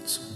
son nom.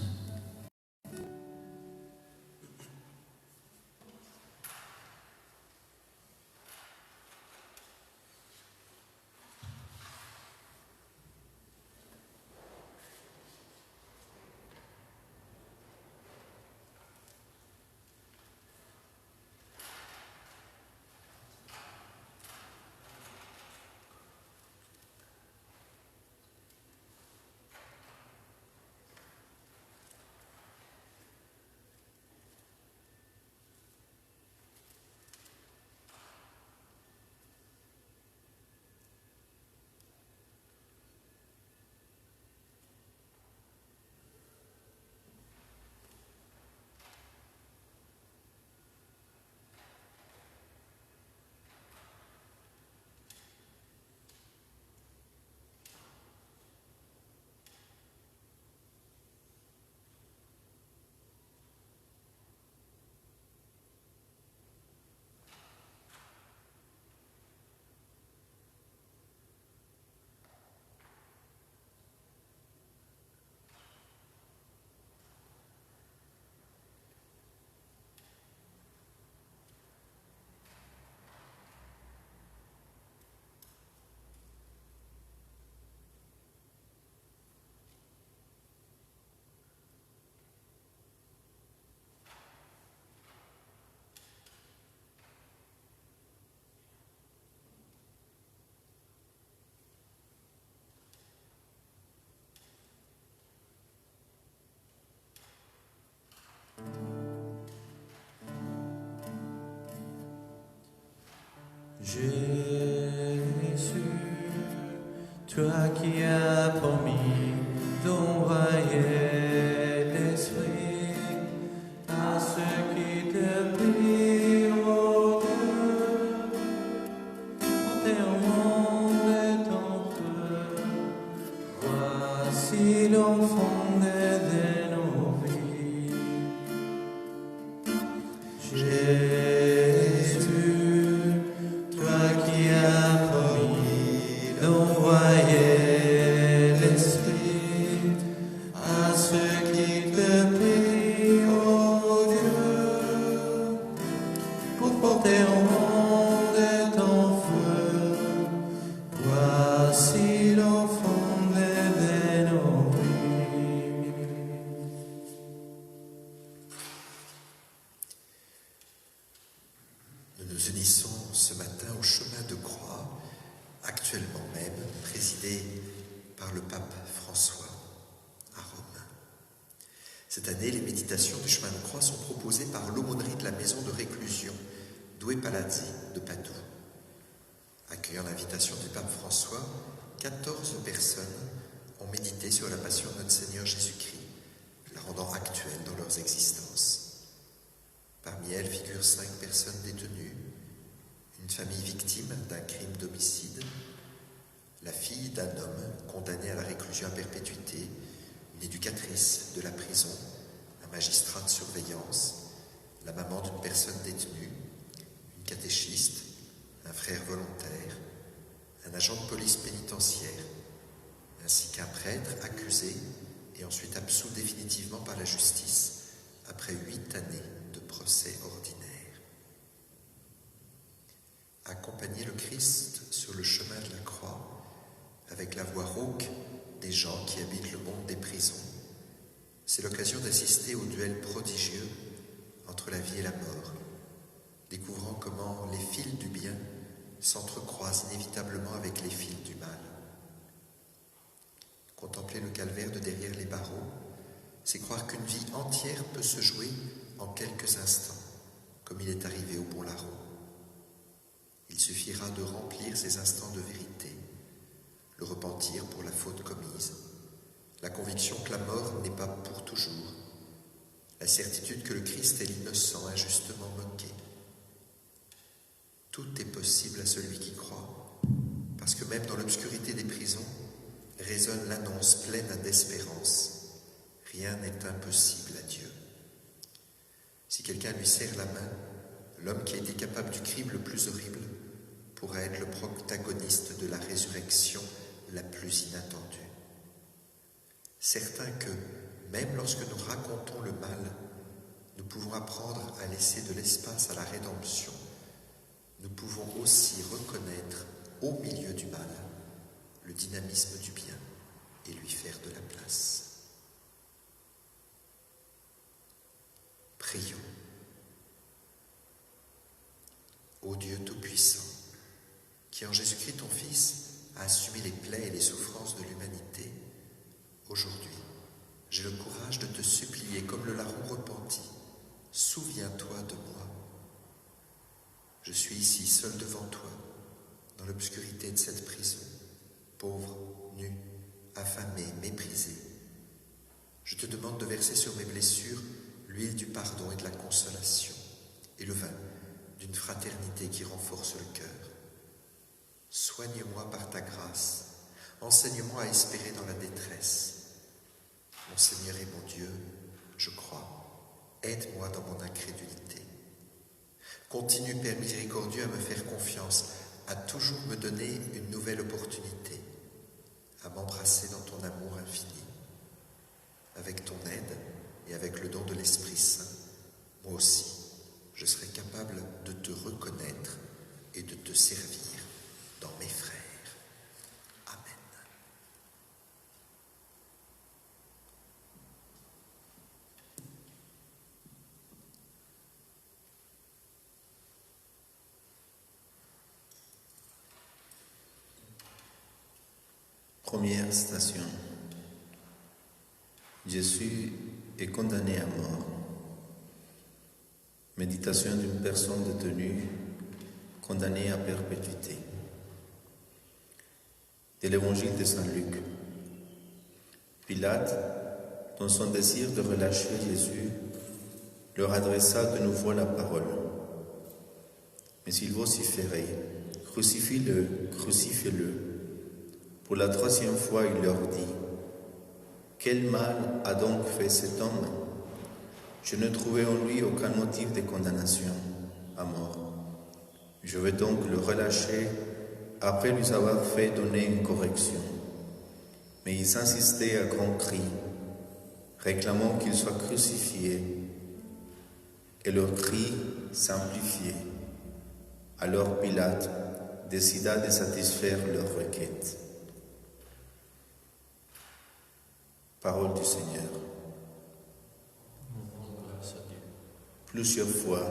Jésus, toi qui as promis d'envoyer l'Esprit à ceux qui te prient, ô Dieu, portez au monde ton feu. Voici l'enfant de nos vies. D'envoyer l'Esprit à ceux qui te prient, ô Dieu, pour porter au monde ton feu. Voici l'enfant de nos vies. Nous nous unissons ce matin au chemin de croix, actuellement même présidé par le pape François à Rome. Cette année, les méditations du chemin de croix sont proposées par l'aumônerie de la maison de réclusion Due Palazzi de Padoue. Accueillant l'invitation du pape François, 14 personnes ont médité sur la passion de notre Seigneur Jésus-Christ, la rendant actuelle dans leurs existences. Parmi elles figurent 5 personnes détenues, une famille victime d'un crime d'homicide, la fille d'un homme condamné à la réclusion à perpétuité, une éducatrice de la prison, un magistrat de surveillance, la maman d'une personne détenue, une catéchiste, un frère volontaire, un agent de police pénitentiaire, ainsi qu'un prêtre accusé et ensuite absous définitivement par la justice après 8 années de procès ordinaire. Accompagner le Christ sur le chemin de la croix avec la voix rauque des gens qui habitent le monde des prisons, c'est l'occasion d'assister au duel prodigieux entre la vie et la mort, découvrant comment les fils du bien s'entrecroisent inévitablement avec les fils du mal. Contempler le calvaire de derrière les barreaux, c'est croire qu'une vie entière peut se jouer en quelques instants, comme il est arrivé au bon larron. Il suffira de remplir ces instants de vérité, le repentir pour la faute commise, la conviction que la mort n'est pas pour toujours, la certitude que le Christ est l'innocent injustement moqué. Tout est possible à celui qui croit, parce que même dans l'obscurité des prisons, résonne l'annonce pleine d'espérance. Rien n'est impossible à Dieu. Si quelqu'un lui serre la main, l'homme qui a été capable du crime le plus horrible pourra être le protagoniste de la résurrection la plus inattendue. certain que, même lorsque nous racontons le mal, nous pouvons apprendre à laisser de l'espace à la rédemption. Nous pouvons aussi reconnaître, au milieu du mal, le dynamisme du bien et lui faire de la place. Prions. Ô Dieu Tout-Puissant, qui en Jésus-Christ ton Fils a assumé les plaies et les souffrances de l'humanité, aujourd'hui, j'ai le courage de te supplier comme le larron repenti, souviens-toi de moi. Je suis ici seul devant toi, dans l'obscurité de cette prison, pauvre, nu, affamé, méprisé. Je te demande de verser sur mes blessures l'huile du pardon et de la consolation, et le vin d'une fraternité qui renforce le cœur. Soigne-moi par ta grâce, enseigne-moi à espérer dans la détresse. Mon Seigneur et mon Dieu, je crois, aide-moi dans mon incrédulité. Continue, Père miséricordieux, à me faire confiance, à toujours me donner une nouvelle opportunité, à m'embrasser dans ton amour infini. Avec ton aide et avec le don de l'Esprit Saint, moi aussi, je serai capable de te reconnaître et de te servir dans mes frères. Amen. Première station. Jésus est condamné à mort. Méditation d'une personne détenue condamnée à perpétuité. De l'Évangile de Saint Luc. Pilate, dans son désir de relâcher Jésus, leur adressa de nouveau la parole. Mais ils vociféraient, « Crucifie-le, crucifiez-le !» Pour la troisième fois, il leur dit, « Quel mal a donc fait cet homme ? Je ne trouvais en lui aucun motif de condamnation à mort. Je vais donc le relâcher après lui avoir fait donner une correction. » Mais ils insistaient à grands cris, réclamant qu'il soit crucifié, et leurs cris s'amplifiaient. Alors Pilate décida de satisfaire leur requête. Parole du Seigneur. Plusieurs fois,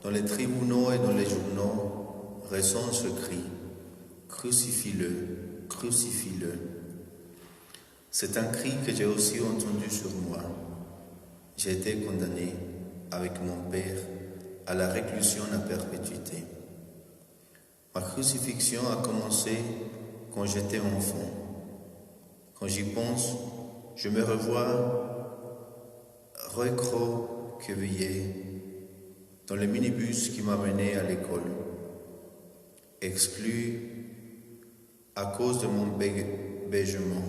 dans les tribunaux et dans les journaux, résonne ce cri, « Crucifie-le, crucifie-le ». C'est un cri que j'ai aussi entendu sur moi. J'ai été condamné, avec mon Père, à la réclusion à perpétuité. Ma crucifixion a commencé quand j'étais enfant. Quand j'y pense, je me revois recroquevillé dans le minibus qui m'a mené à l'école, exclu à cause de mon bégement,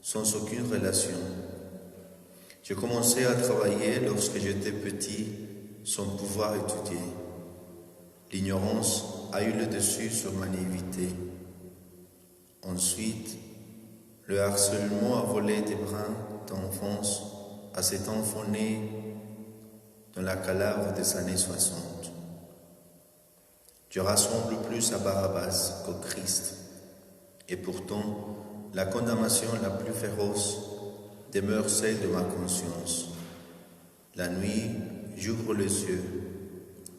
sans aucune relation. J'ai commencé à travailler lorsque j'étais petit, sans pouvoir étudier. L'ignorance a eu le dessus sur ma naïveté. Ensuite, le harcèlement a volé des brins d'enfance à cet enfant né dans la Calabre des années 60. Je rassemble plus à Barabbas qu'au Christ, et pourtant, la condamnation la plus féroce demeure celle de ma conscience. La nuit, j'ouvre les yeux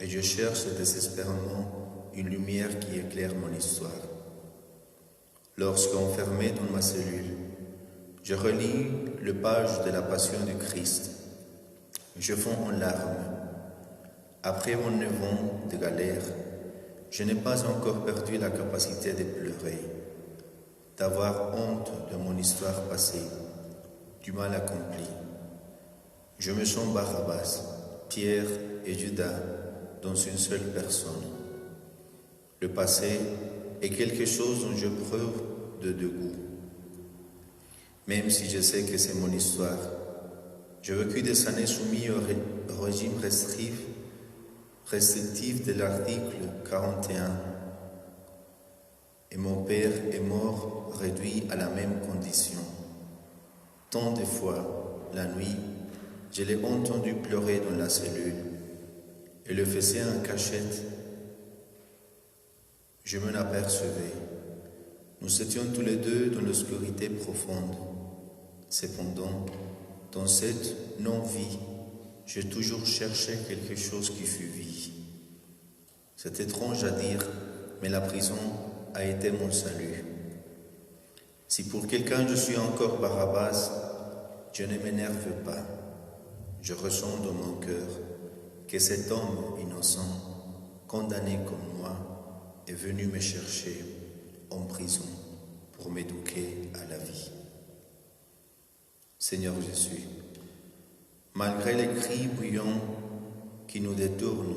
et je cherche désespérément une lumière qui éclaire mon histoire. Lorsqu'enfermé dans ma cellule, je relis les pages de la Passion du Christ. Je fonds en larmes. Après mon 9 ans de galère, je n'ai pas encore perdu la capacité de pleurer, d'avoir honte de mon histoire passée, du mal accompli. Je me sens Barabbas, Pierre et Judas dans une seule personne. Le passé est quelque chose dont je preuve de dégoût. Même si je sais que c'est mon histoire, j'ai vécu des années soumis au régime restrictif de l'article 41, et mon père est mort réduit à la même condition. Tant de fois, la nuit, je l'ai entendu pleurer dans la cellule et le faisait en cachette. Je m'en apercevais. Nous étions tous les deux dans l'obscurité profonde. Cependant, dans cette non-vie, j'ai toujours cherché quelque chose qui fût vie. C'est étrange à dire, mais la prison a été mon salut. Si pour quelqu'un je suis encore Barabbas, je ne m'énerve pas. Je ressens dans mon cœur que cet homme innocent, condamné comme moi, est venu me chercher en prison pour m'éduquer à la vie. Seigneur Jésus, malgré les cris bruyants qui nous détournent,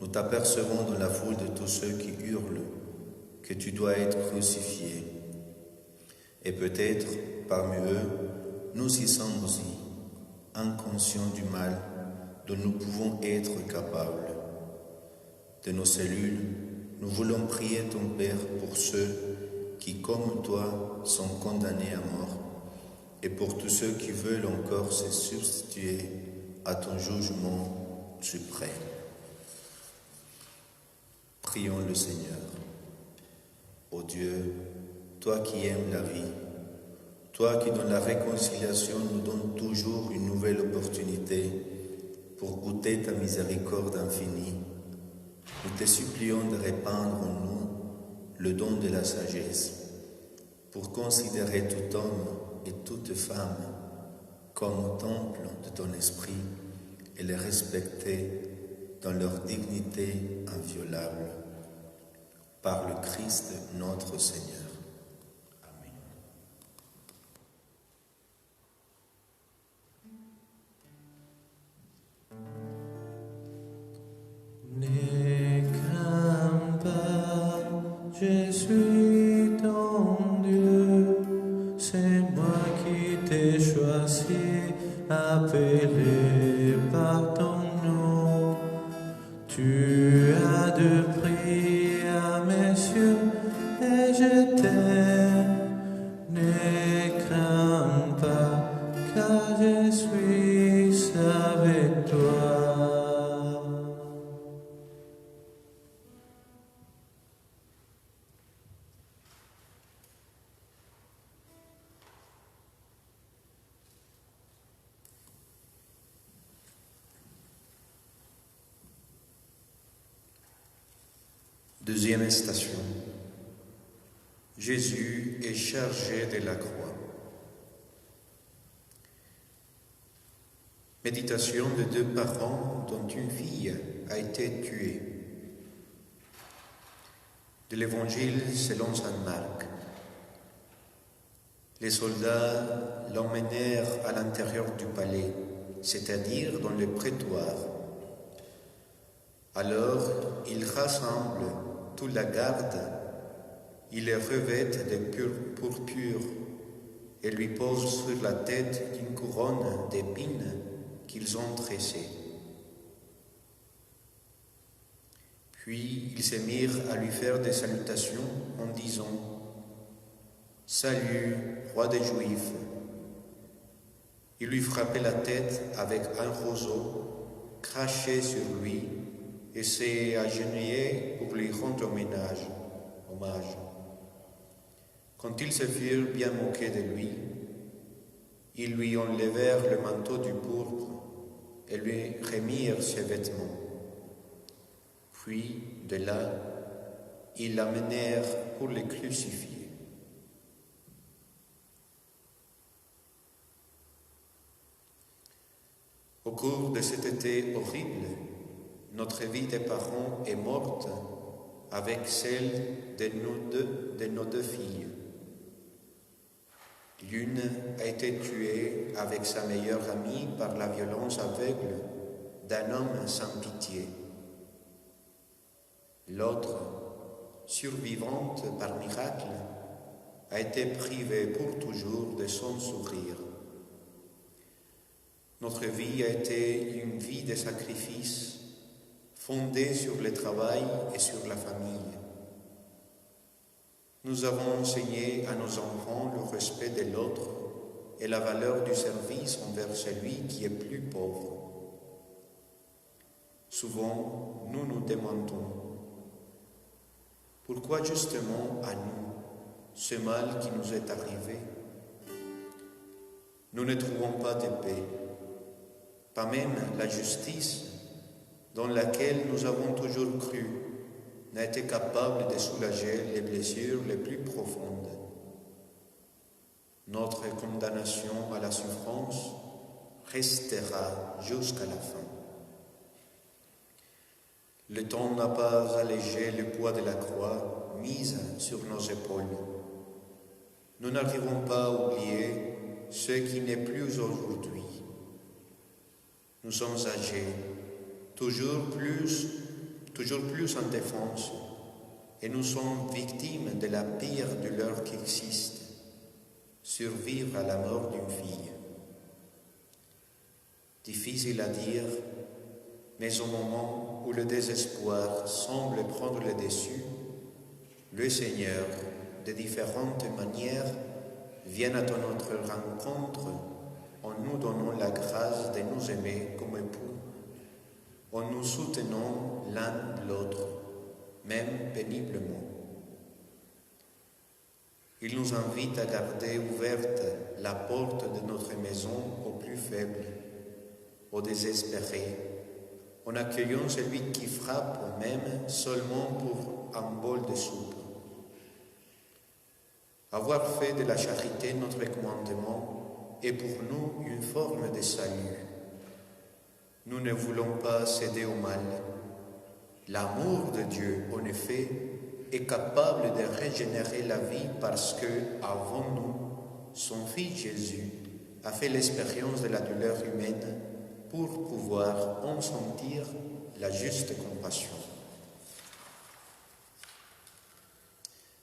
nous t'apercevons dans la foule de tous ceux qui hurlent que tu dois être crucifié. Et peut-être, parmi eux, nous y sommes aussi, inconscients du mal dont nous pouvons être capables. De nos cellules, nous voulons prier ton Père pour ceux qui, comme toi, sont condamnés à mort, et pour tous ceux qui veulent encore se substituer à ton jugement suprême. Prions le Seigneur. Ô Dieu, toi qui aimes la vie, toi qui dans la réconciliation nous donnes toujours une nouvelle opportunité pour goûter ta miséricorde infinie, nous te supplions de répandre en nous le don de la sagesse, pour considérer tout homme et toute femme comme temple de ton esprit et les respecter dans leur dignité inviolable. Par le Christ notre Seigneur. Amen. Ne crains pas, je suis ton Dieu, c'est moi qui t'ai choisi, appelé par ton nom. Tu as de prix à mes yeux et je t'aime. Ne crains pas, car je suis avec toi. Deuxième station. Jésus est chargé de la croix. Méditation de deux parents dont une fille a été tuée. De l'Évangile selon saint Marc. Les soldats l'emmenèrent à l'intérieur du palais, c'est-à-dire dans le prétoire. Alors, ils rassemblent toute la garde, ils les revêtent de pourpure et lui posent sur la tête une couronne d'épines qu'ils ont tressée. Puis ils se mirent à lui faire des salutations en disant « Salut, roi des Juifs !» Ils lui frappaient la tête avec un roseau, crachaient sur lui et s'est agenouillé pour lui rendre hommage. Quand ils se furent bien moqués de lui, ils lui enlevèrent le manteau du pourpre et lui remirent ses vêtements. Puis, de là, ils l'amenèrent pour le crucifier. Au cours de cet été horrible, notre vie de parents est morte avec celle de nos deux filles. L'une a été tuée avec sa meilleure amie par la violence aveugle d'un homme sans pitié. L'autre, survivante par miracle, a été privée pour toujours de son sourire. Notre vie a été une vie de sacrifice fondée sur le travail et sur la famille. Nous avons enseigné à nos enfants le respect de l'autre et la valeur du service envers celui qui est plus pauvre. Souvent, nous nous demandons, pourquoi justement à nous ce mal qui nous est arrivé? Nous ne trouvons pas de paix, pas même la justice dans laquelle nous avons toujours cru n'a été capable de soulager les blessures les plus profondes. Notre condamnation à la souffrance restera jusqu'à la fin. Le temps n'a pas allégé le poids de la croix mise sur nos épaules. Nous n'arrivons pas à oublier ce qui n'est plus aujourd'hui. Nous sommes âgés, toujours plus indéfenses, et nous sommes victimes de la pire douleur qui existe, survivre à la mort d'une fille. Difficile à dire, mais au moment où le désespoir semble prendre le dessus, le Seigneur, de différentes manières, vient à notre rencontre en nous donnant la grâce de nous aimer comme époux, en nous soutenant l'un l'autre, même péniblement. Il nous invite à garder ouverte la porte de notre maison aux plus faibles, aux désespérés, en accueillant celui qui frappe même seulement pour un bol de soupe. Avoir fait de la charité notre commandement est pour nous une forme de salut. Nous ne voulons pas céder au mal. L'amour de Dieu, en effet, est capable de régénérer la vie parce que, avant nous, son Fils Jésus a fait l'expérience de la douleur humaine pour pouvoir en sentir la juste compassion.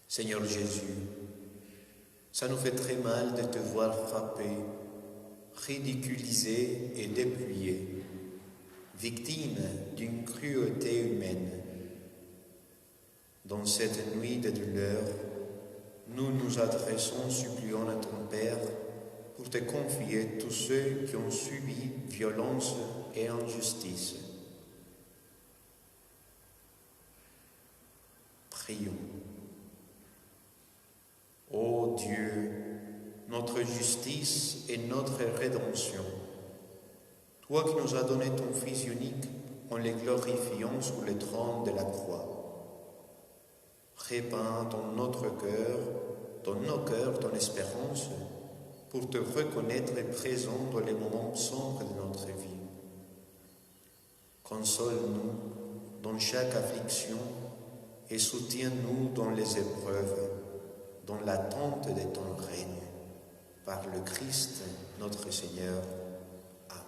Seigneur Jésus, ça nous fait très mal de te voir frappé, ridiculisé et dépouillé, victime d'une cruauté humaine. Dans cette nuit de douleur, nous nous adressons suppliant à ton Père pour te confier tous ceux qui ont subi violence et injustice. Prions. Ô Dieu, notre justice et notre rédemption, toi qui nous as donné ton Fils unique en le glorifiant sous le trône de la croix, répands dans nos cœurs ton espérance pour te reconnaître présent dans les moments sombres de notre vie. Console-nous dans chaque affliction et soutiens-nous dans les épreuves, dans l'attente de ton règne, par le Christ notre Seigneur. Amen.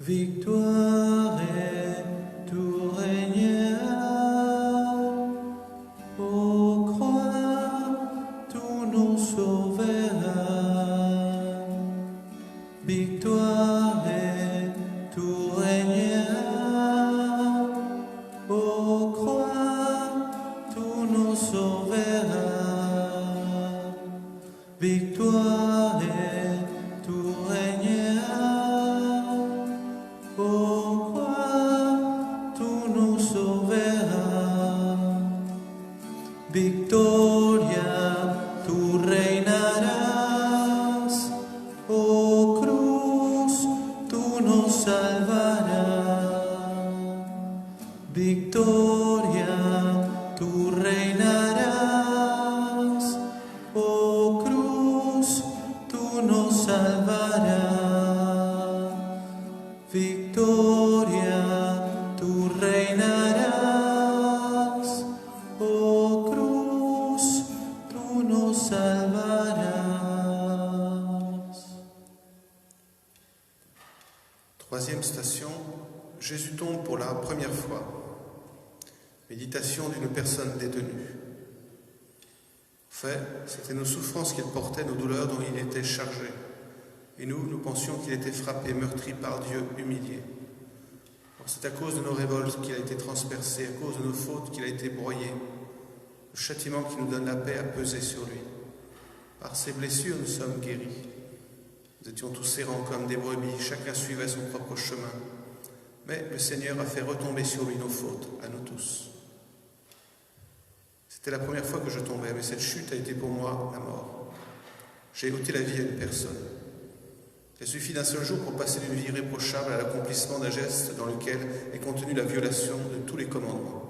Victoire et tout régnera, ô croix, tout nous sauvera. Victoire et tout régnera, ô croix, tout nous sauvera. Victoire et tout régnera, ô croix, tout nous sauvera. Victoria, tu reinarás, ô cruz, tu nos salvarás. Victoria, tu reinarás, ô cruz, tú nos salvarás. Victoria, tú reinarás, oh cruz, tú nos salvarás. Troisième station, Jésus tombe pour la première fois. Méditation d'une personne détenue. En fait, c'était nos souffrances qu'il portait, nos douleurs dont il était chargé. Et nous pensions qu'il était frappé, meurtri par Dieu, humilié. C'est à cause de nos révoltes qu'il a été transpercé, à cause de nos fautes qu'il a été broyé. Le châtiment qui nous donne la paix a pesé sur lui. Par ses blessures, nous sommes guéris. Nous étions tous errants comme des brebis, chacun suivait son propre chemin. Mais le Seigneur a fait retomber sur lui nos fautes, à nous tous. C'était la première fois que je tombais, mais cette chute a été pour moi la mort. J'ai ôté la vie à une personne. Il suffit d'un seul jour pour passer d'une vie irréprochable à l'accomplissement d'un geste dans lequel est contenue la violation de tous les commandements.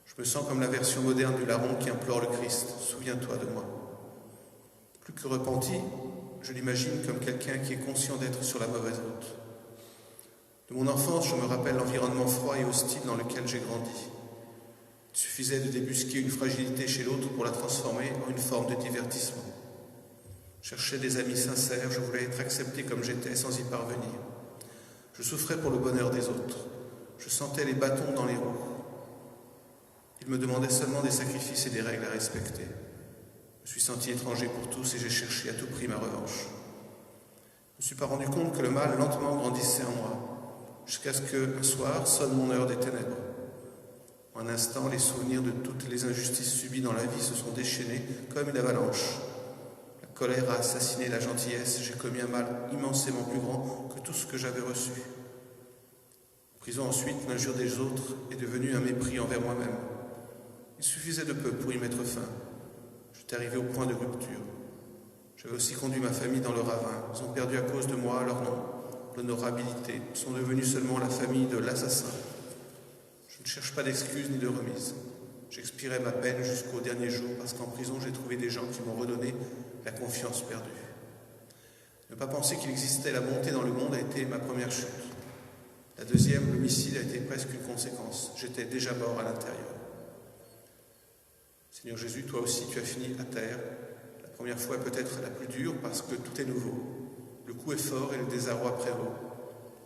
Je me sens comme la version moderne du larron qui implore le Christ. Souviens-toi de moi. Plus que repenti, je l'imagine comme quelqu'un qui est conscient d'être sur la mauvaise route. De mon enfance, je me rappelle l'environnement froid et hostile dans lequel j'ai grandi. Il suffisait de débusquer une fragilité chez l'autre pour la transformer en une forme de divertissement. Je cherchais des amis sincères, je voulais être accepté comme j'étais sans y parvenir. Je souffrais pour le bonheur des autres. Je sentais les bâtons dans les roues. Ils me demandaient seulement des sacrifices et des règles à respecter. Je me suis senti étranger pour tous et j'ai cherché à tout prix ma revanche. Je ne me suis pas rendu compte que le mal lentement grandissait en moi, jusqu'à ce qu'un soir sonne mon heure des ténèbres. En un instant, les souvenirs de toutes les injustices subies dans la vie se sont déchaînés comme une avalanche. La colère a assassiné la gentillesse, j'ai commis un mal immensément plus grand que tout ce que j'avais reçu. En prison ensuite, l'injure des autres est devenue un mépris envers moi-même. Il suffisait de peu pour y mettre fin. J'étais arrivé au point de rupture. J'avais aussi conduit ma famille dans le ravin. Ils ont perdu à cause de moi leur nom, l'honorabilité. Ils sont devenus seulement la famille de l'assassin. Je ne cherche pas d'excuses ni de remise. J'expirais ma peine jusqu'au dernier jour parce qu'en prison, j'ai trouvé des gens qui m'ont redonné la confiance perdue. Ne pas penser qu'il existait la bonté dans le monde a été ma première chute. La deuxième, l'homicide, a été presque une conséquence. J'étais déjà mort à l'intérieur. Seigneur Jésus, toi aussi, tu as fini à terre. La première fois peut-être la plus dure parce que tout est nouveau. Le coup est fort et le désarroi prévaut.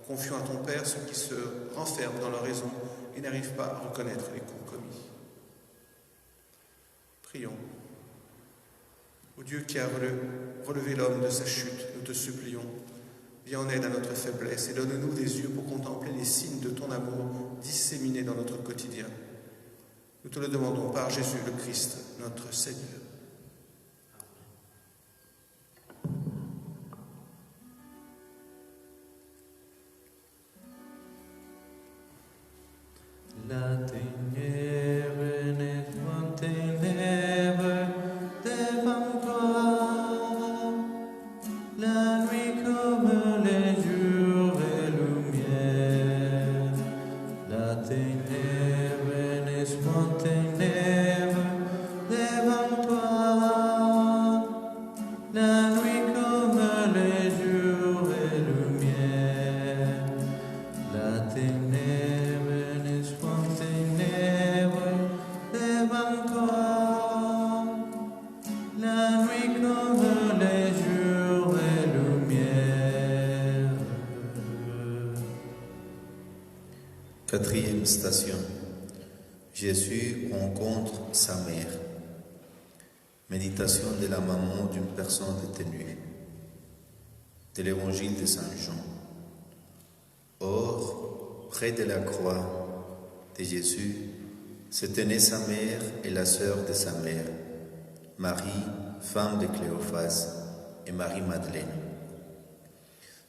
Confions à ton Père ceux qui se renferment dans leur raison et n'arrivent pas à reconnaître les coups commis. Prions. Ô Dieu qui a relevé l'homme de sa chute, nous te supplions, viens en aide à notre faiblesse et donne-nous des yeux pour contempler les signes de ton amour disséminés dans notre quotidien. Nous te le demandons par Jésus le Christ, notre Seigneur. La ténèbre n'est point ténèbre devant toi, la nuit comme les jours et lumière. La ténèbre n'est point ténèbre devant toi, la nuit comme les jours et lumière. La ténèbre Quatrième station. Jésus rencontre sa mère. Méditation de la maman d'une personne détenue. De l'évangile de Saint Jean. Or, près de la croix de Jésus, se tenaient sa mère et la sœur de sa mère, Marie, femme de Cléophas, et Marie-Madeleine.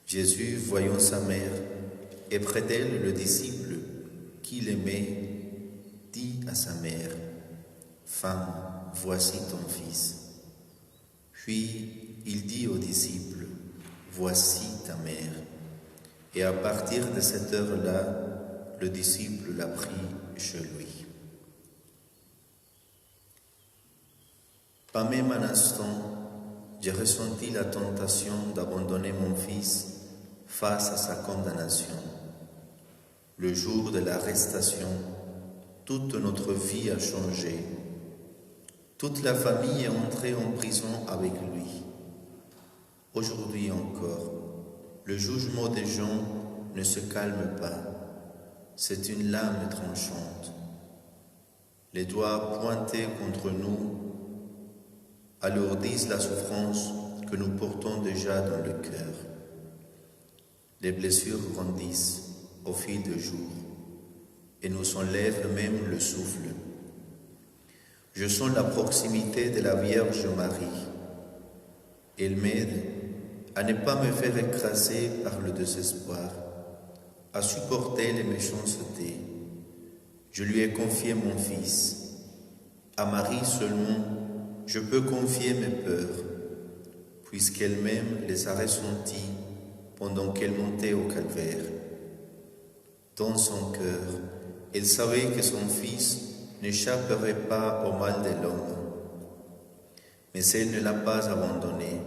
Jésus, voyant sa mère, et près d'elle le disciple qu'il aimait, dit à sa mère, « Femme, voici ton fils. » Puis il dit aux disciples, « Voici ta mère. » Et à partir de cette heure-là, le disciple l'a pris chez lui. Pas même un instant, j'ai ressenti la tentation d'abandonner mon fils face à sa condamnation. Le jour de l'arrestation, toute notre vie a changé. Toute la famille est entrée en prison avec lui. Aujourd'hui encore, le jugement des gens ne se calme pas. C'est une lame tranchante. Les doigts pointés contre nous alourdissent la souffrance que nous portons déjà dans le cœur. Les blessures grandissent au fil du jour et nous enlève même le souffle. Je sens la proximité de la Vierge Marie. Elle m'aide à ne pas me faire écraser par le désespoir, à supporter les méchancetés. Je lui ai confié mon Fils. À Marie seulement, je peux confier mes peurs, puisqu'elle-même les a ressenties pendant qu'elle montait au calvaire. Dans son cœur, elle savait que son Fils n'échapperait pas au mal de l'homme. Mais elle ne l'a pas abandonné.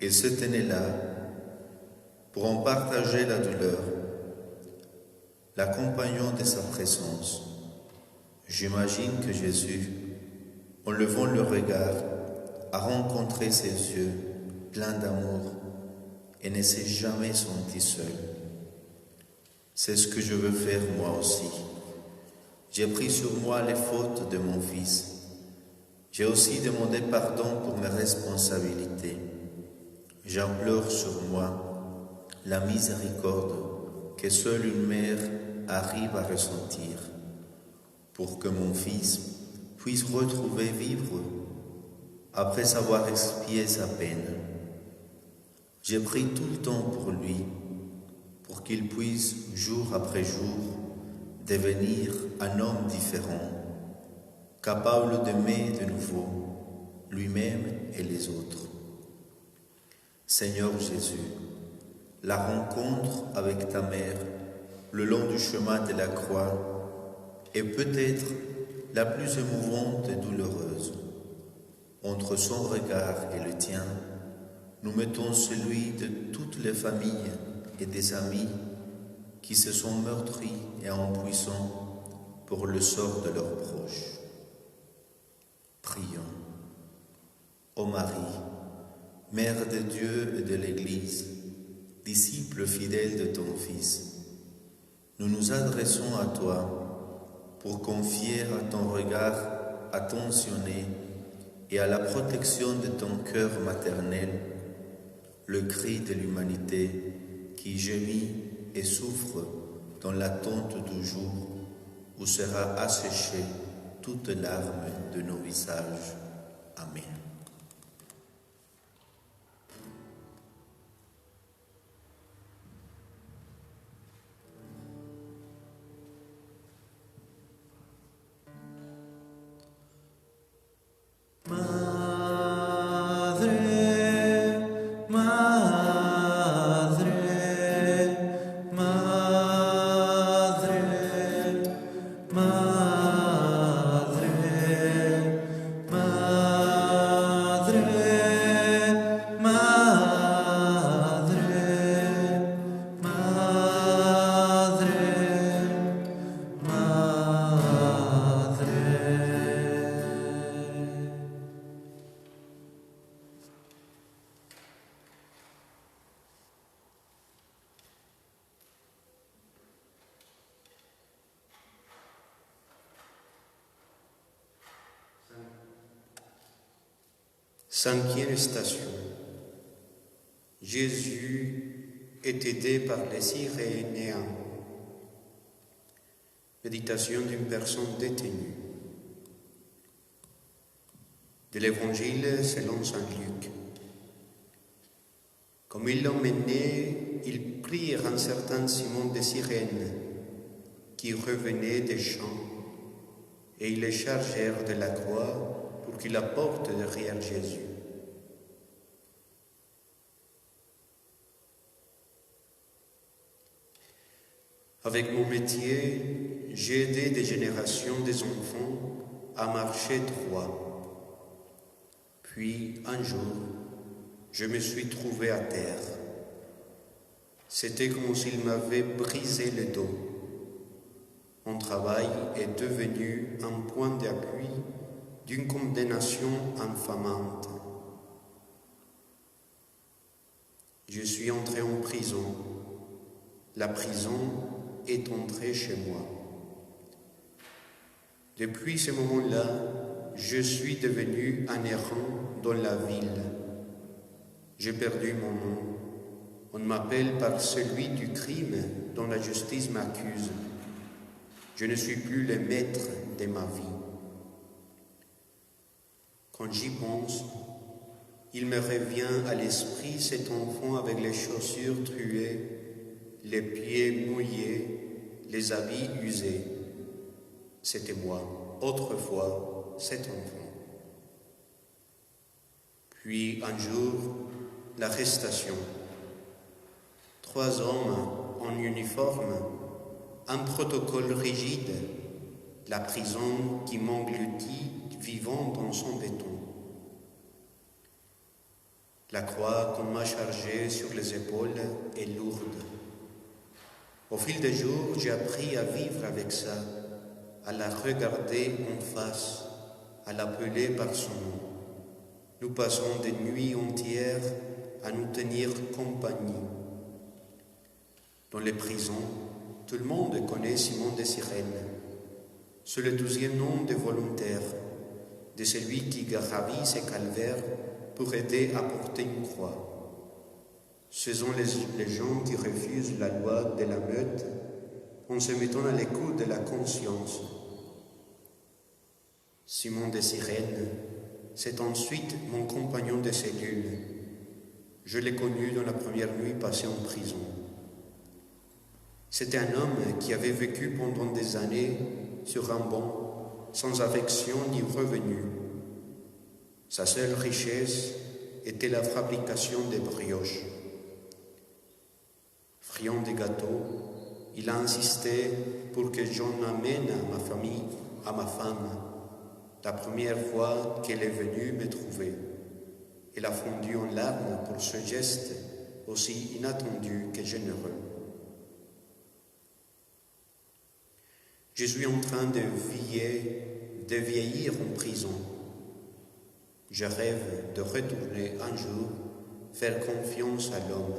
Elle se tenait là pour en partager la douleur, l'accompagnant de sa présence. J'imagine que Jésus, en levant le regard, a rencontré ses yeux pleins d'amour et ne s'est jamais senti seul. C'est ce que je veux faire moi aussi. J'ai pris sur moi les fautes de mon Fils. J'ai aussi demandé pardon pour mes responsabilités. J'implore sur moi la miséricorde que seule une mère arrive à ressentir, pour que mon Fils puisse retrouver vivre après avoir expié sa peine. J'ai pris tout le temps pour lui, pour qu'il puisse, jour après jour, devenir un homme différent, capable d'aimer de nouveau lui-même et les autres. Seigneur Jésus, la rencontre avec ta mère le long du chemin de la croix est peut-être la plus émouvante et douloureuse. Entre son regard et le tien, nous mettons celui de toutes les familles et des amis qui se sont meurtris et impuissants pour le sort de leurs proches. Prions. Ô Marie, Mère de Dieu et de l'Église, disciple fidèle de ton Fils, nous nous adressons à toi pour confier à ton regard attentionné et à la protection de ton cœur maternel le cri de l'humanité qui gémit et souffre dans l'attente du jour où sera asséchée toute larme de nos visages. Amen. Cinquième station. Jésus est aidé par les Cyrénéens. Méditation d'une personne détenue. De l'Évangile selon saint Luc. Comme ils l'emmenaient, ils prirent un certain Simon de Cyrène qui revenait des champs et ils le chargèrent de la croix pour qu'il la porte derrière Jésus. Avec mon métier, j'ai aidé des générations des enfants à marcher droit. Puis, un jour, je me suis trouvé à terre. C'était comme s'il m'avait brisé le dos. Mon travail est devenu un point d'appui d'une condamnation infamante. Je suis entré en prison. La prison est entrée chez moi. Depuis ce moment-là, je suis devenu un errant dans la ville. J'ai perdu mon nom, On m'appelle par celui du crime dont la justice m'accuse. Je ne suis plus le maître de ma vie. Quand j'y pense, il me revient à l'esprit cet enfant avec les chaussures trouées, les pieds mouillés, les habits usés. C'était moi, autrefois, cet enfant. Puis un jour, l'arrestation. 3 hommes en uniforme, un protocole rigide, la prison qui m'engloutit vivant dans son béton. La croix qu'on m'a chargée sur les épaules est lourde. Au fil des jours, j'ai appris à vivre avec ça, à la regarder en face, à l'appeler par son nom. Nous passons des nuits entières à nous tenir compagnie. Dans les prisons, tout le monde connaît Simon de Cyrène. C'est le 12e nom des volontaires, de celui qui gravit ses calvaires pour aider à porter une croix. Ce sont les gens qui refusent la loi de la meute en se mettant à l'écoute de la conscience. Simon de Cyrène, c'est ensuite mon compagnon de cellule. Je l'ai connu dans la première nuit passée en prison. C'était un homme qui avait vécu pendant des années sur un banc, sans affection ni revenu. Sa seule richesse était la fabrication des brioches. Friand des gâteaux, il a insisté pour que j'en amène à ma famille, à ma femme, la première fois qu'elle est venue me trouver. Elle a fondu en larmes pour ce geste aussi inattendu que généreux. Je suis en train de vieillir en prison. Je rêve de retourner un jour faire confiance à l'homme,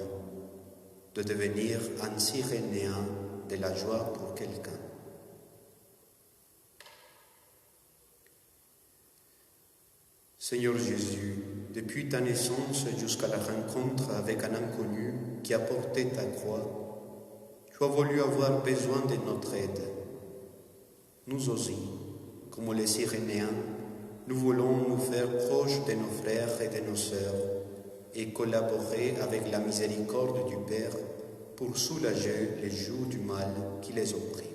de devenir un Cyrénéen de la joie pour quelqu'un. Seigneur Jésus, depuis ta naissance jusqu'à la rencontre avec un inconnu qui a porté ta croix, tu as voulu avoir besoin de notre aide. Nous aussi, comme les Cyrénéens, nous voulons nous faire proches de nos frères et de nos sœurs et collaborer avec la miséricorde du Père pour soulager les jougs du mal qui les opprime.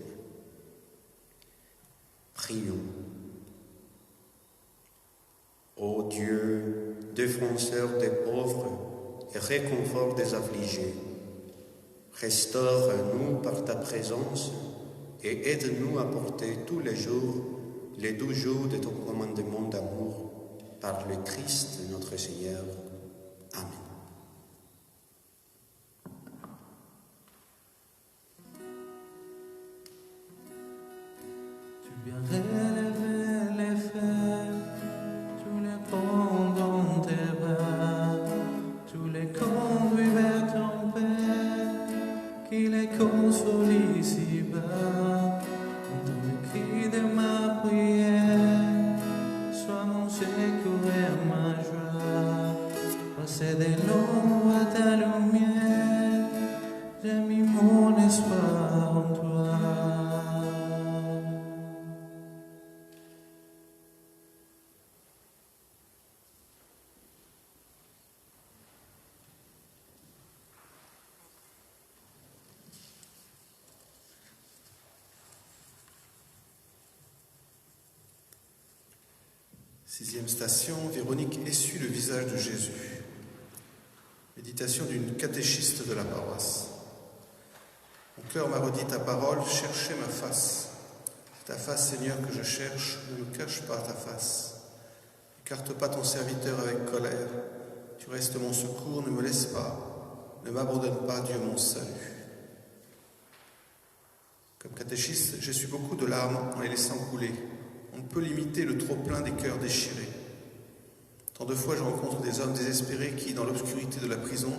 Prions. Ô Dieu, défenseur des pauvres et réconfort des affligés, restaure-nous par ta présence et aide-nous à porter tous les jours les 12 jours de ton commandement d'amour par le Christ notre Seigneur. Amen. Tu viens relever les fers, tu les prends dans tes bras, tu les conduis vers ton Père, qui les console ici-bas. Entends le cri de ma prière, sois mon secours et ma joie. Passer de l'ombre à ta lumière, j'ai mis mon espoir en toi. Sixième station, Véronique essuie le visage de Jésus. Méditation d'une catéchiste de la paroisse. Mon cœur m'a redit ta parole, cherchez ma face. C'est ta face, Seigneur, que je cherche, ne me cache pas ta face. N'écarte pas ton serviteur avec colère. Tu restes mon secours, ne me laisse pas. Ne m'abandonne pas, Dieu mon salut. Comme catéchiste, j'ai su beaucoup de larmes en les laissant couler. On ne peut limiter le trop-plein des cœurs déchirés. Tant de fois, je rencontre des hommes désespérés qui, dans l'obscurité de la prison,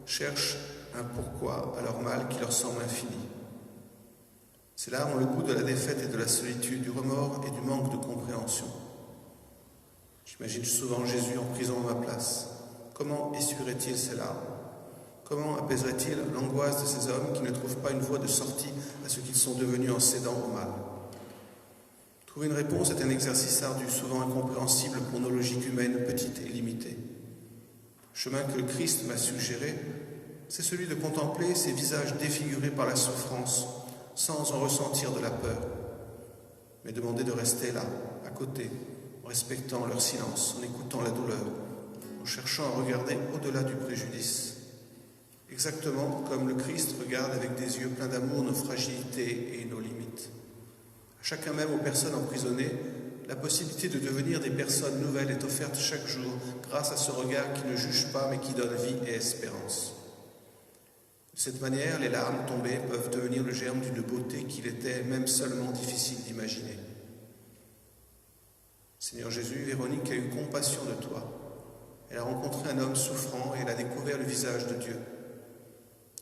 cherchent un pourquoi à leur mal qui leur semble infini. Ces larmes ont le goût de la défaite et de la solitude, du remords et du manque de compréhension. J'imagine souvent Jésus en prison à ma place. Comment essuierait-il ces larmes ? Comment apaiserait-il l'angoisse de ces hommes qui ne trouvent pas une voie de sortie à ce qu'ils sont devenus en cédant au mal? Trouver une réponse est un exercice ardu, souvent incompréhensible pour nos logiques humaines petites et limitées. Le chemin que le Christ m'a suggéré, c'est celui de contempler ces visages défigurés par la souffrance, sans en ressentir de la peur, mais demander de rester là, à côté, en respectant leur silence, en écoutant la douleur, en cherchant à regarder au-delà du préjudice. Exactement comme le Christ regarde avec des yeux pleins d'amour nos fragilités et nos limites. À chacun, même aux personnes emprisonnées, la possibilité de devenir des personnes nouvelles est offerte chaque jour grâce à ce regard qui ne juge pas mais qui donne vie et espérance. De cette manière, les larmes tombées peuvent devenir le germe d'une beauté qu'il était même seulement difficile d'imaginer. Seigneur Jésus, Véronique a eu compassion de toi. Elle a rencontré un homme souffrant et elle a découvert le visage de Dieu.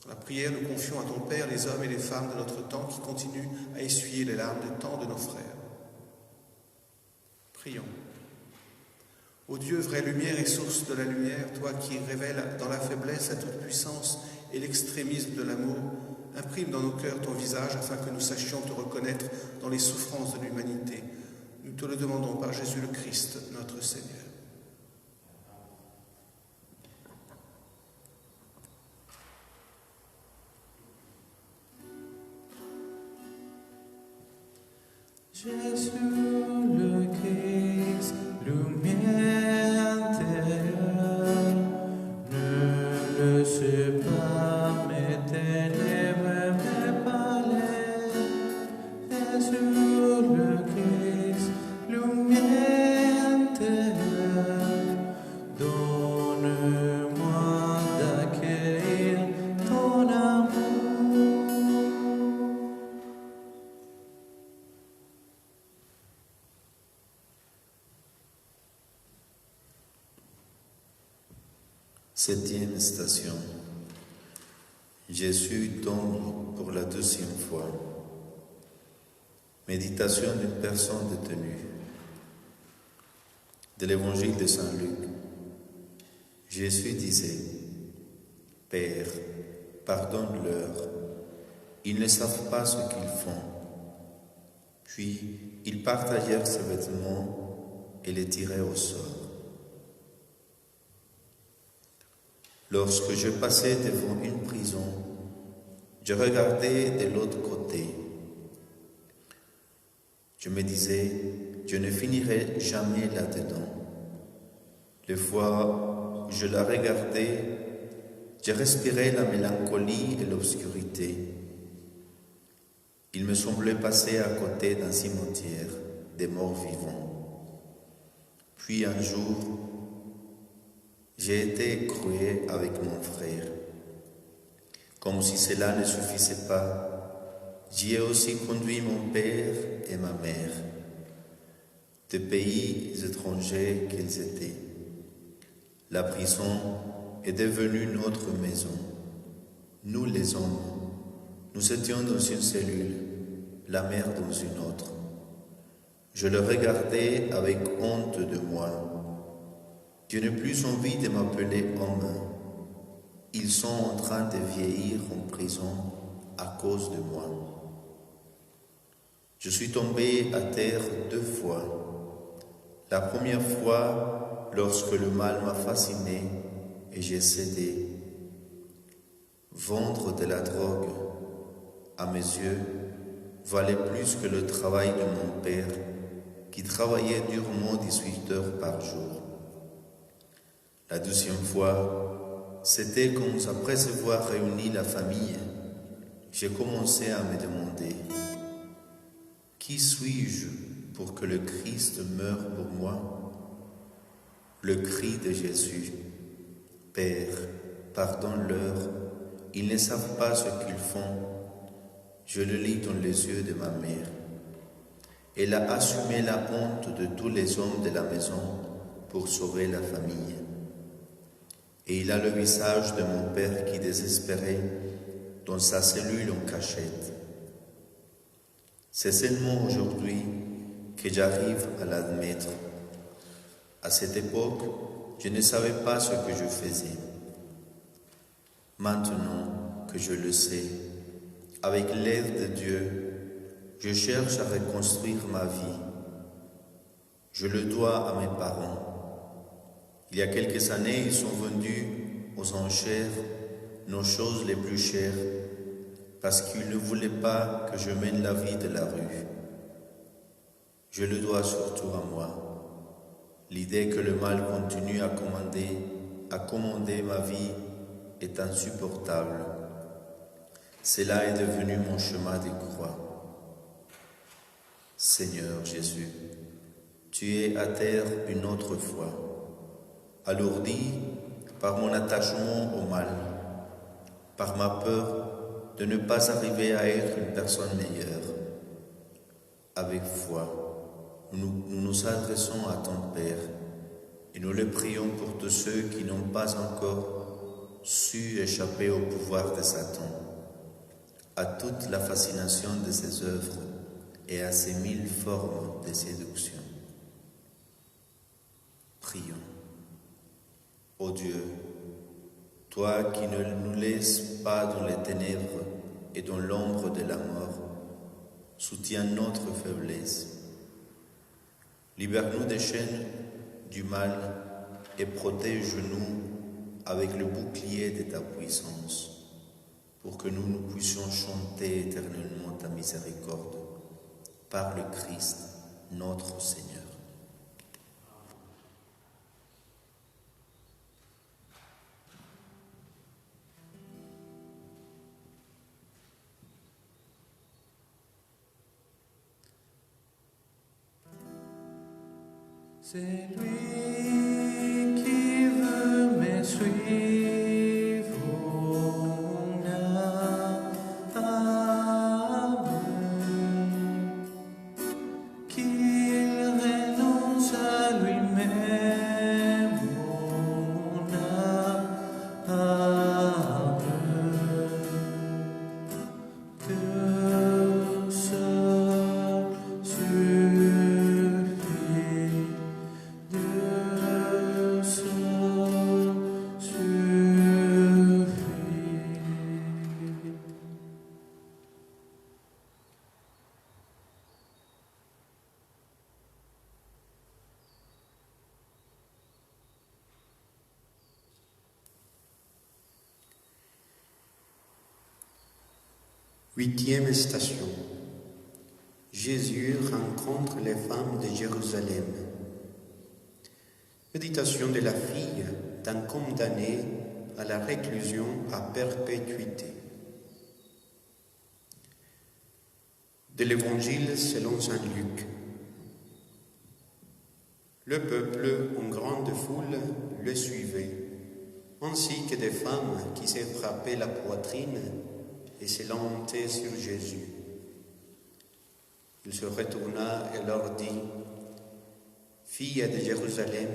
Dans la prière, nous confions à ton Père les hommes et les femmes de notre temps qui continuent à essuyer les larmes de tant de nos frères. Prions. Ô Dieu, vraie lumière et source de la lumière, toi qui révèles dans la faiblesse la toute-puissance et l'extrémisme de l'amour, imprime dans nos cœurs ton visage afin que nous sachions te reconnaître dans les souffrances de l'humanité. Nous te le demandons par Jésus le Christ, notre Seigneur. Jésus le Christ, lumière intérieure, ne le sais pas, mes ténèbres me parlaient. Jésus le Christ, lumière intérieure, donne-moi d'accueillir ton amour. Septième station. Jésus tombe pour la deuxième fois. Méditation d'une personne détenue. De l'évangile de Saint Luc. Jésus disait, « Père, pardonne-leur, ils ne savent pas ce qu'ils font. » Puis ils partagèrent ses vêtements et les tirèrent au sort. Lorsque je passais devant une prison, je regardais de l'autre côté. Je me disais, je ne finirai jamais là-dedans. Les fois où je la regardais, je respirais la mélancolie et l'obscurité. Il me semblait passer à côté d'un cimetière des morts vivants. Puis un jour, j'ai été crué avec mon frère. Comme si cela ne suffisait pas, j'y ai aussi conduit mon père et ma mère, de pays étrangers qu'ils étaient. La prison est devenue notre maison. Nous les hommes, nous étions dans une cellule, la mère dans une autre. Je le regardais avec honte de moi. Je n'ai plus envie de m'appeler homme. Ils sont en train de vieillir en prison à cause de moi. Je suis tombé à terre 2 fois. La première fois, lorsque le mal m'a fasciné et j'ai cédé. Vendre de la drogue, à mes yeux, valait plus que le travail de mon père, qui travaillait durement 18 heures par jour. La deuxième fois, c'était quand, après avoir réuni la famille, j'ai commencé à me demander, qui suis-je pour que le Christ meure pour moi? Le cri de Jésus, Père, pardonne-leur, ils ne savent pas ce qu'ils font. Je le lis dans les yeux de ma mère. Elle a assumé la honte de tous les hommes de la maison pour sauver la famille. Et il a le visage de mon père qui désespérait dans sa cellule en cachette. C'est seulement aujourd'hui que j'arrive à l'admettre. À cette époque, je ne savais pas ce que je faisais. Maintenant que je le sais, avec l'aide de Dieu, je cherche à reconstruire ma vie. Je le dois à mes parents. Il y a quelques années, ils sont vendus aux enchères nos choses les plus chères parce qu'ils ne voulaient pas que je mène la vie de la rue. Je le dois surtout à moi. L'idée que le mal continue à commander ma vie est insupportable. Cela est devenu mon chemin de croix. Seigneur Jésus, tu es à terre une autre fois, alourdi par mon attachement au mal, par ma peur de ne pas arriver à être une personne meilleure. Avec foi, nous adressons à ton Père et nous le prions pour tous ceux qui n'ont pas encore su échapper au pouvoir de Satan, à toute la fascination de ses œuvres et à ses 1000 formes de séduction. Prions. Ô Dieu, toi qui ne nous laisses pas dans les ténèbres et dans l'ombre de la mort, soutiens notre faiblesse. Libère-nous des chaînes du mal et protège-nous avec le bouclier de ta puissance, pour que nous puissions chanter éternellement ta miséricorde, par le Christ, notre Seigneur. C'est lui qui veut me suivre. Qu'il renonce à lui-même. Dieu seul suffit. Dieu seul suffit. Huitième station. Jésus rencontre les femmes de Jérusalem. Méditation de la fille d'un condamné à la réclusion à perpétuité. De l'Évangile selon saint Luc. Le peuple, en grande foule, le suivait, ainsi que des femmes qui se frappaient la poitrine et se lamentaient sur Jésus. Il se retourna et leur dit: Filles de Jérusalem,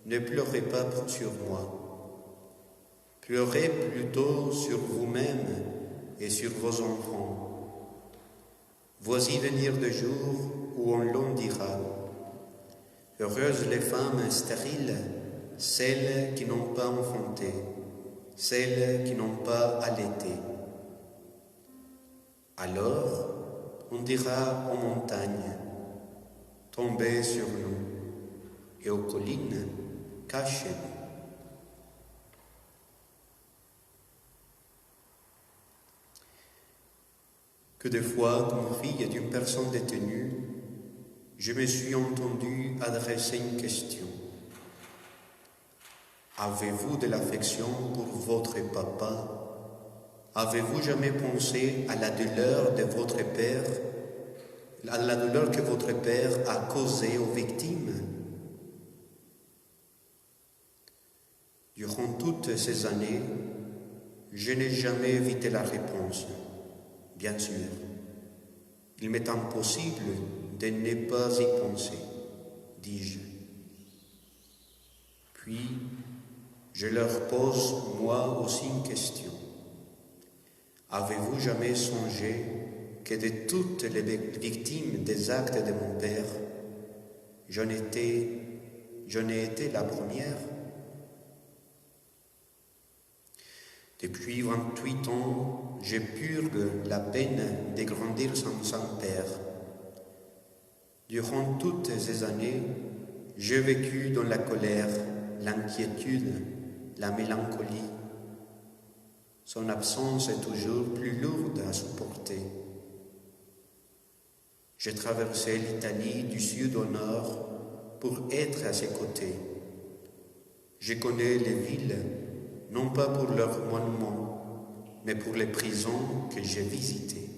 ne pleurez pas sur moi. Pleurez plutôt sur vous-même et sur vos enfants. Voici venir le jour où on l'on dira: Heureuses les femmes stériles, celles qui n'ont pas enfanté, celles qui n'ont pas allaité. Alors, on dira aux montagnes: Tombez sur nous, et aux collines: Cachez-nous. Que des fois, comme fille d'une personne détenue, je me suis entendu adresser une question. Avez-vous de l'affection pour votre papa? Avez-vous jamais pensé à la douleur de votre père, à la douleur que votre père a causée aux victimes? Durant toutes ces années, je n'ai jamais évité la réponse. Bien sûr, il m'est impossible de ne pas y penser, dis-je. Puis, je leur pose moi aussi une question. Avez-vous jamais songé que de toutes les victimes des actes de mon père, j'en ai été la première? Depuis 28 ans, je purge la peine de grandir sans père. Durant toutes ces années, j'ai vécu dans la colère, l'inquiétude, la mélancolie. Son absence est toujours plus lourde à supporter. J'ai traversé l'Italie du sud au nord pour être à ses côtés. Je connais les villes, non pas pour leurs monuments, mais pour les prisons que j'ai visitées.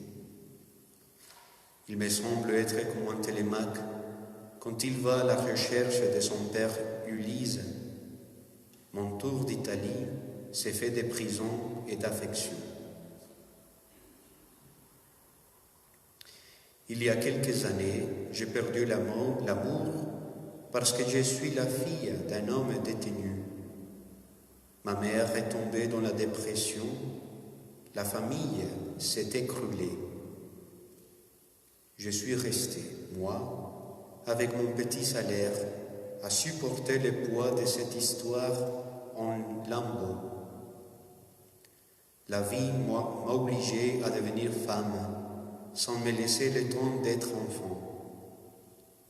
Il me semble être comme un Télémaque quand il va à la recherche de son père Ulysse. Mon tour d'Italie s'est fait de prisons et d'affection. Il y a quelques années, j'ai perdu l'amour parce que je suis la fille d'un homme détenu. Ma mère est tombée dans la dépression, la famille s'est écroulée. Je suis resté, moi, avec mon petit salaire, à supporter le poids de cette histoire en lambeaux. La vie m'a obligé à devenir femme, sans me laisser le temps d'être enfant.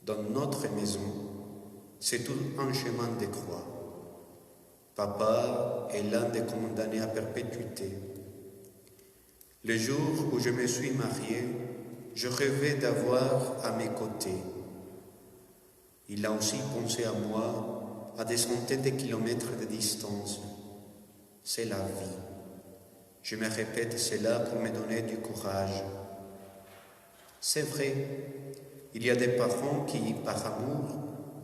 Dans notre maison, c'est tout un chemin de croix. Papa est l'un des condamnés à perpétuité. Le jour où je me suis marié, je rêvais d'avoir à mes côtés. Il a aussi pensé à moi à des centaines de kilomètres de distance. C'est la vie. Je me répète cela pour me donner du courage. C'est vrai, il y a des parents qui, par amour,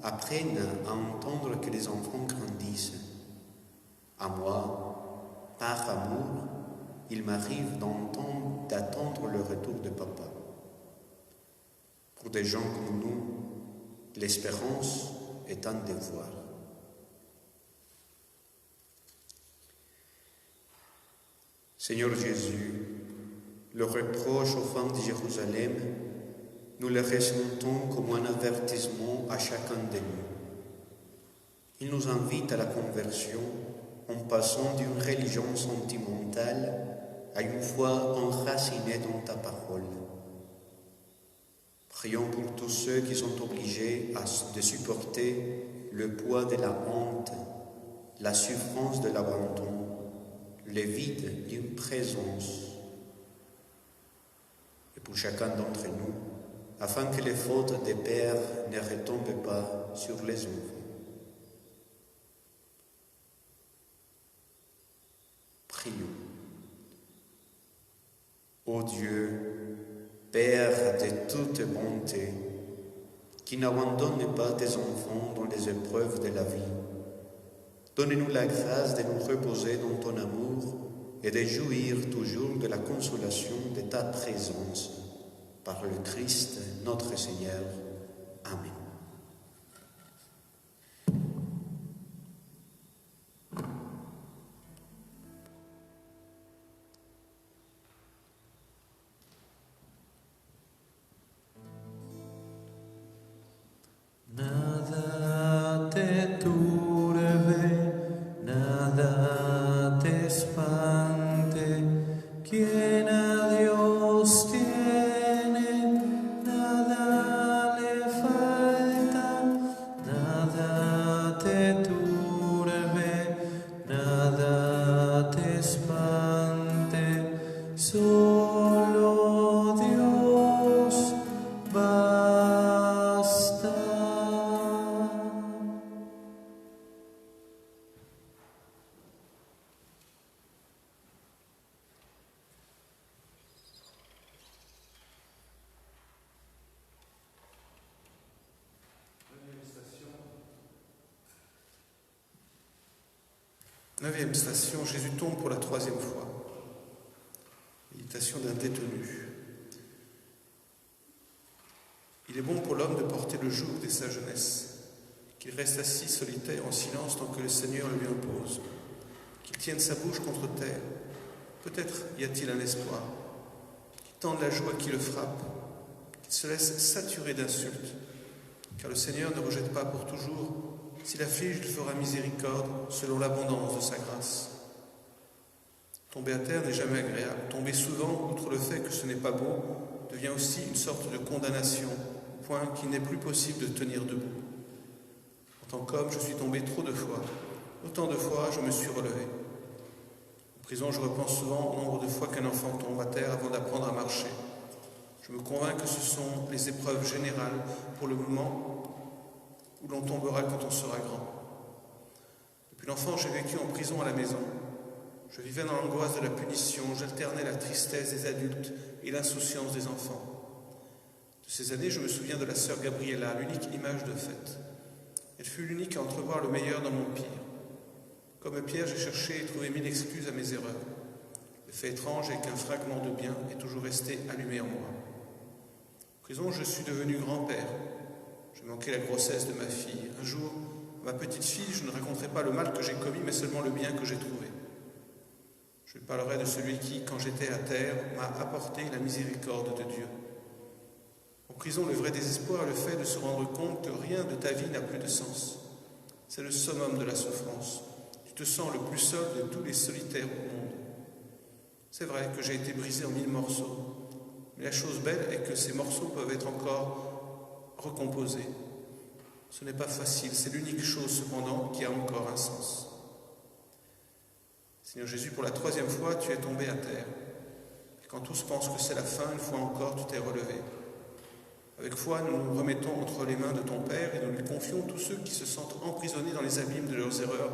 apprennent à entendre que les enfants grandissent. À moi, par amour, il m'arrive d'attendre le retour de papa. Pour des gens comme nous, l'espérance est un devoir. Seigneur Jésus, le reproche aux femmes de Jérusalem, nous le ressentons comme un avertissement à chacun de nous. Il nous invite à la conversion en passant d'une religion sentimentale à une foi enracinée dans ta parole. Prions pour tous ceux qui sont obligés de supporter le poids de la honte, la souffrance de l'abandon, le vide d'une présence. Et pour chacun d'entre nous, afin que les fautes des pères ne retombent pas sur les enfants. Prions. Ô Dieu, Père de toute bonté, qui n'abandonne pas tes enfants dans les épreuves de la vie, donne-nous la grâce de nous reposer dans ton amour et de jouir toujours de la consolation de ta présence. Par le Christ, notre Seigneur. Amen. Nada te turbe, nada te espante, quien a Dios tiene, nada le falta, nada te turbe, nada te espante, solo Dios basta. Neuvième station, Jésus tombe pour la troisième fois. Méditation d'un détenu. Il est bon pour l'homme de porter le joug de sa jeunesse, qu'il reste assis solitaire en silence tant que le Seigneur le lui impose, qu'il tienne sa bouche contre terre. Peut-être y a-t-il un espoir, qu'il tende la joue à qui le frappe, qu'il se laisse saturer d'insultes, car le Seigneur ne rejette pas pour toujours. S'il afflige, il fera miséricorde selon l'abondance de sa grâce. Tomber à terre n'est jamais agréable. Tomber souvent, outre le fait que ce n'est pas beau, devient aussi une sorte de condamnation, au point qu'il n'est plus possible de tenir debout. En tant qu'homme, je suis tombé trop de fois. Autant de fois, je me suis relevé. En prison, je repense souvent au nombre de fois qu'un enfant tombe à terre avant d'apprendre à marcher. Je me convainc que ce sont les épreuves générales pour le moment où l'on tombera quand on sera grand. Depuis l'enfance, j'ai vécu en prison à la maison. Je vivais dans l'angoisse de la punition, j'alternais la tristesse des adultes et l'insouciance des enfants. De ces années, je me souviens de la sœur Gabriella, l'unique image de fête. Elle fut l'unique à entrevoir le meilleur dans mon pire. Comme Pierre, j'ai cherché et trouvé 1000 excuses à mes erreurs. Le fait étrange est qu'un fragment de bien est toujours resté allumé en moi. En prison, je suis devenu grand-père. J'ai manqué la grossesse de ma fille. Un jour, à ma petite fille, je ne raconterai pas le mal que j'ai commis, mais seulement le bien que j'ai trouvé. Je parlerai de celui qui, quand j'étais à terre, m'a apporté la miséricorde de Dieu. En prison, le vrai désespoir est le fait de se rendre compte que rien de ta vie n'a plus de sens. C'est le summum de la souffrance. Tu te sens le plus seul de tous les solitaires au monde. C'est vrai que j'ai été brisé en 1000 morceaux, mais la chose belle est que ces morceaux peuvent être encore recomposés. Ce n'est pas facile, c'est l'unique chose cependant qui a encore un sens. Seigneur Jésus, pour la 3e fois, tu es tombé à terre. Et quand tous pensent que c'est la fin, une fois encore, tu t'es relevé. Avec foi, nous nous remettons entre les mains de ton Père et nous lui confions tous ceux qui se sentent emprisonnés dans les abîmes de leurs erreurs,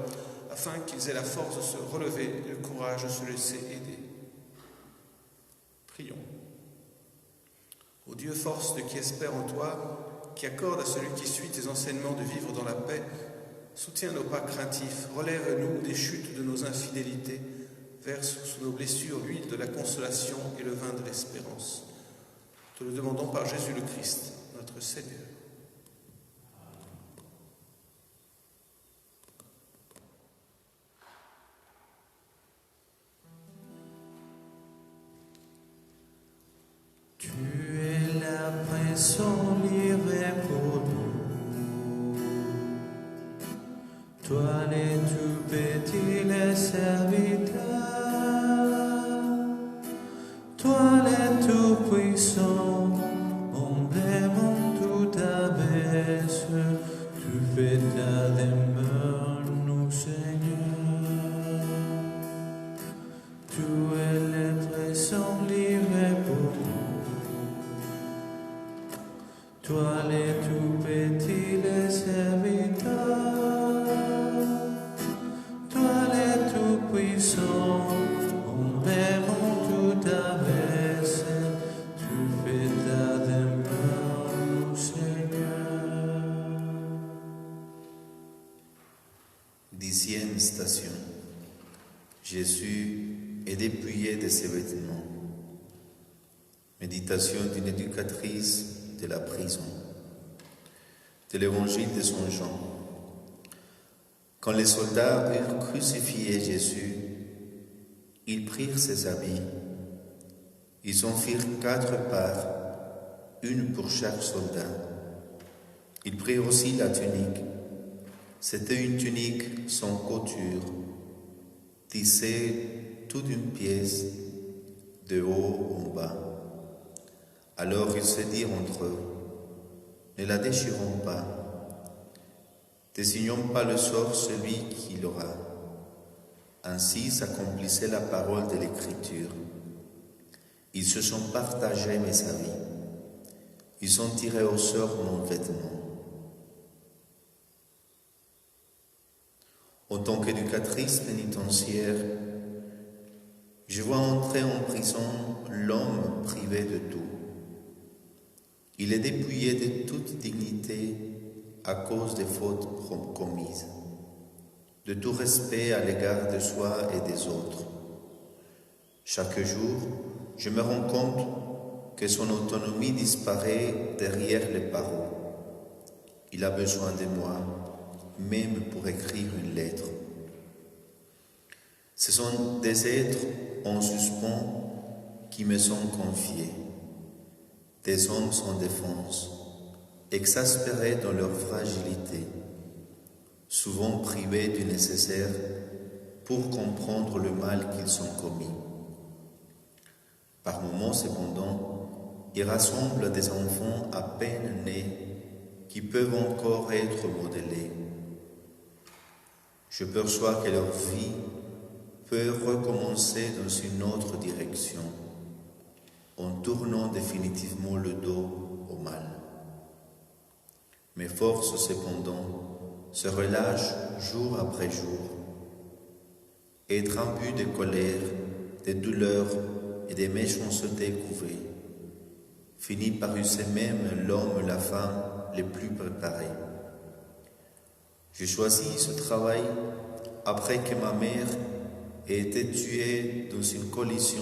afin qu'ils aient la force de se relever et le courage de se laisser aider. Prions. Ô Dieu, force de qui espère en toi, qui accorde à celui qui suit tes enseignements de vivre dans la paix, soutiens nos pas craintifs, relève-nous des chutes de nos infidélités, verse sous nos blessures l'huile de la consolation et le vin de l'espérance. Te le demandons par Jésus le Christ, notre Seigneur. Tu es la présence livrée pour nous. Toi les tout petits, les serviteurs. Toi les tout puissants, humblement tout abaisse. Tu fais ta demeure, nous Seigneur. Tu es la présence livrée pour nous. Toi les tout petits, les serviteurs, toi les tout puissants, on verra tout abaisse, tu fais ta demeure, Seigneur. 10e station. Jésus est dépouillé de ses vêtements. Méditation d'une éducatrice de la prison. De l'évangile de Saint Jean. Quand les soldats eurent crucifié Jésus, ils prirent ses habits. Ils en firent 4 parts, une pour chaque soldat. Ils prirent aussi la tunique. C'était une tunique sans couture, tissée toute d'une pièce, de haut en bas. Alors ils se dirent entre eux, ne la déchirons pas, désignons pas le sort celui qui l'aura. Ainsi s'accomplissait la parole de l'Écriture. Ils se sont partagés mes habits, ils ont tiré au sort mon vêtement. En tant qu'éducatrice pénitentiaire, je vois entrer en prison l'homme privé de tout. Il est dépouillé de toute dignité à cause des fautes commises, de tout respect à l'égard de soi et des autres. Chaque jour, je me rends compte que son autonomie disparaît derrière les barreaux. Il a besoin de moi, même pour écrire une lettre. Ce sont des êtres en suspens qui me sont confiés, des hommes sans défense, exaspérés dans leur fragilité, souvent privés du nécessaire pour comprendre le mal qu'ils ont commis. Par moments, cependant, ils rassemblent des enfants à peine nés qui peuvent encore être modelés. Je perçois que leur vie peut recommencer dans une autre direction, en tournant définitivement le dos au mal. Mes forces, cependant, se relâchent jour après jour. Être imbu de colère, de douleur et de méchanceté couvées, finit par user même l'homme et la femme les plus préparés. J'ai choisi ce travail après que ma mère ait été tuée dans une collision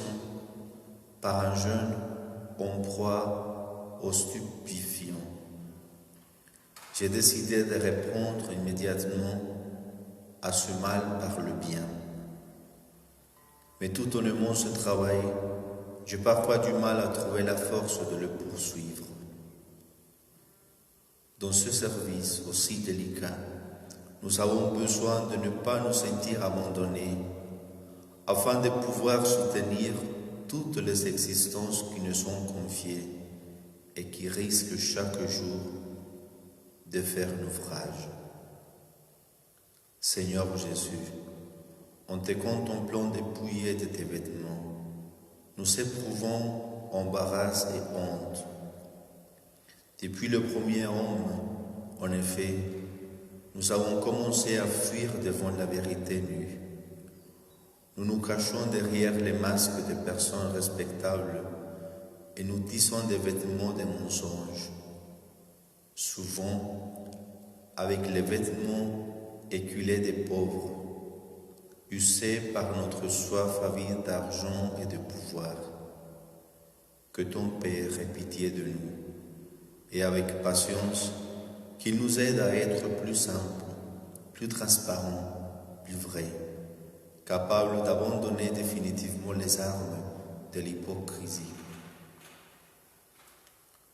par un jeune en proie aux stupéfiants. J'ai décidé de répondre immédiatement à ce mal par le bien. Mais tout en aimant ce travail, j'ai parfois du mal à trouver la force de le poursuivre. Dans ce service aussi délicat, nous avons besoin de ne pas nous sentir abandonnés afin de pouvoir soutenir toutes les existences qui nous sont confiées et qui risquent chaque jour de faire naufrage. Seigneur Jésus, en te contemplant dépouillé de tes vêtements, nous éprouvons embarras et honte. Depuis le premier homme, en effet, nous avons commencé à fuir devant la vérité nue. Nous nous cachons derrière les masques de personnes respectables et nous tissons des vêtements de mensonges, souvent avec les vêtements éculés des pauvres, usés par notre soif avide d'argent et de pouvoir. Que ton Père ait pitié de nous et avec patience, qu'il nous aide à être plus simples, plus transparents, plus vrais, capables d'abandonner définitivement les armes de l'hypocrisie.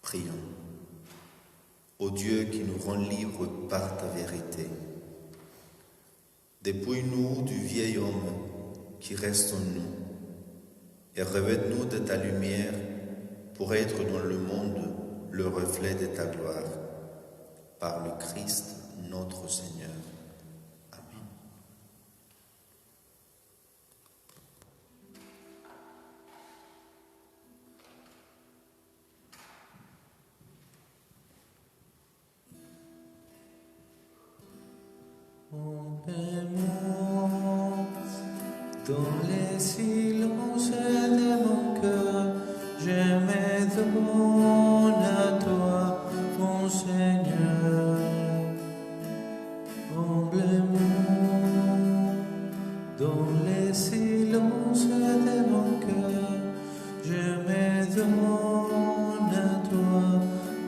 Prions. Ô Dieu qui nous rend libres par ta vérité, dépouille-nous du vieil homme qui reste en nous et revêt-nous de ta lumière pour être dans le monde le reflet de ta gloire. Par le Christ notre Seigneur. Amen. On m'aime dans les silences de mon cœur, je me donne à toi, mon Seigneur. Humblement, dans les silences de mon cœur, je me donne à toi,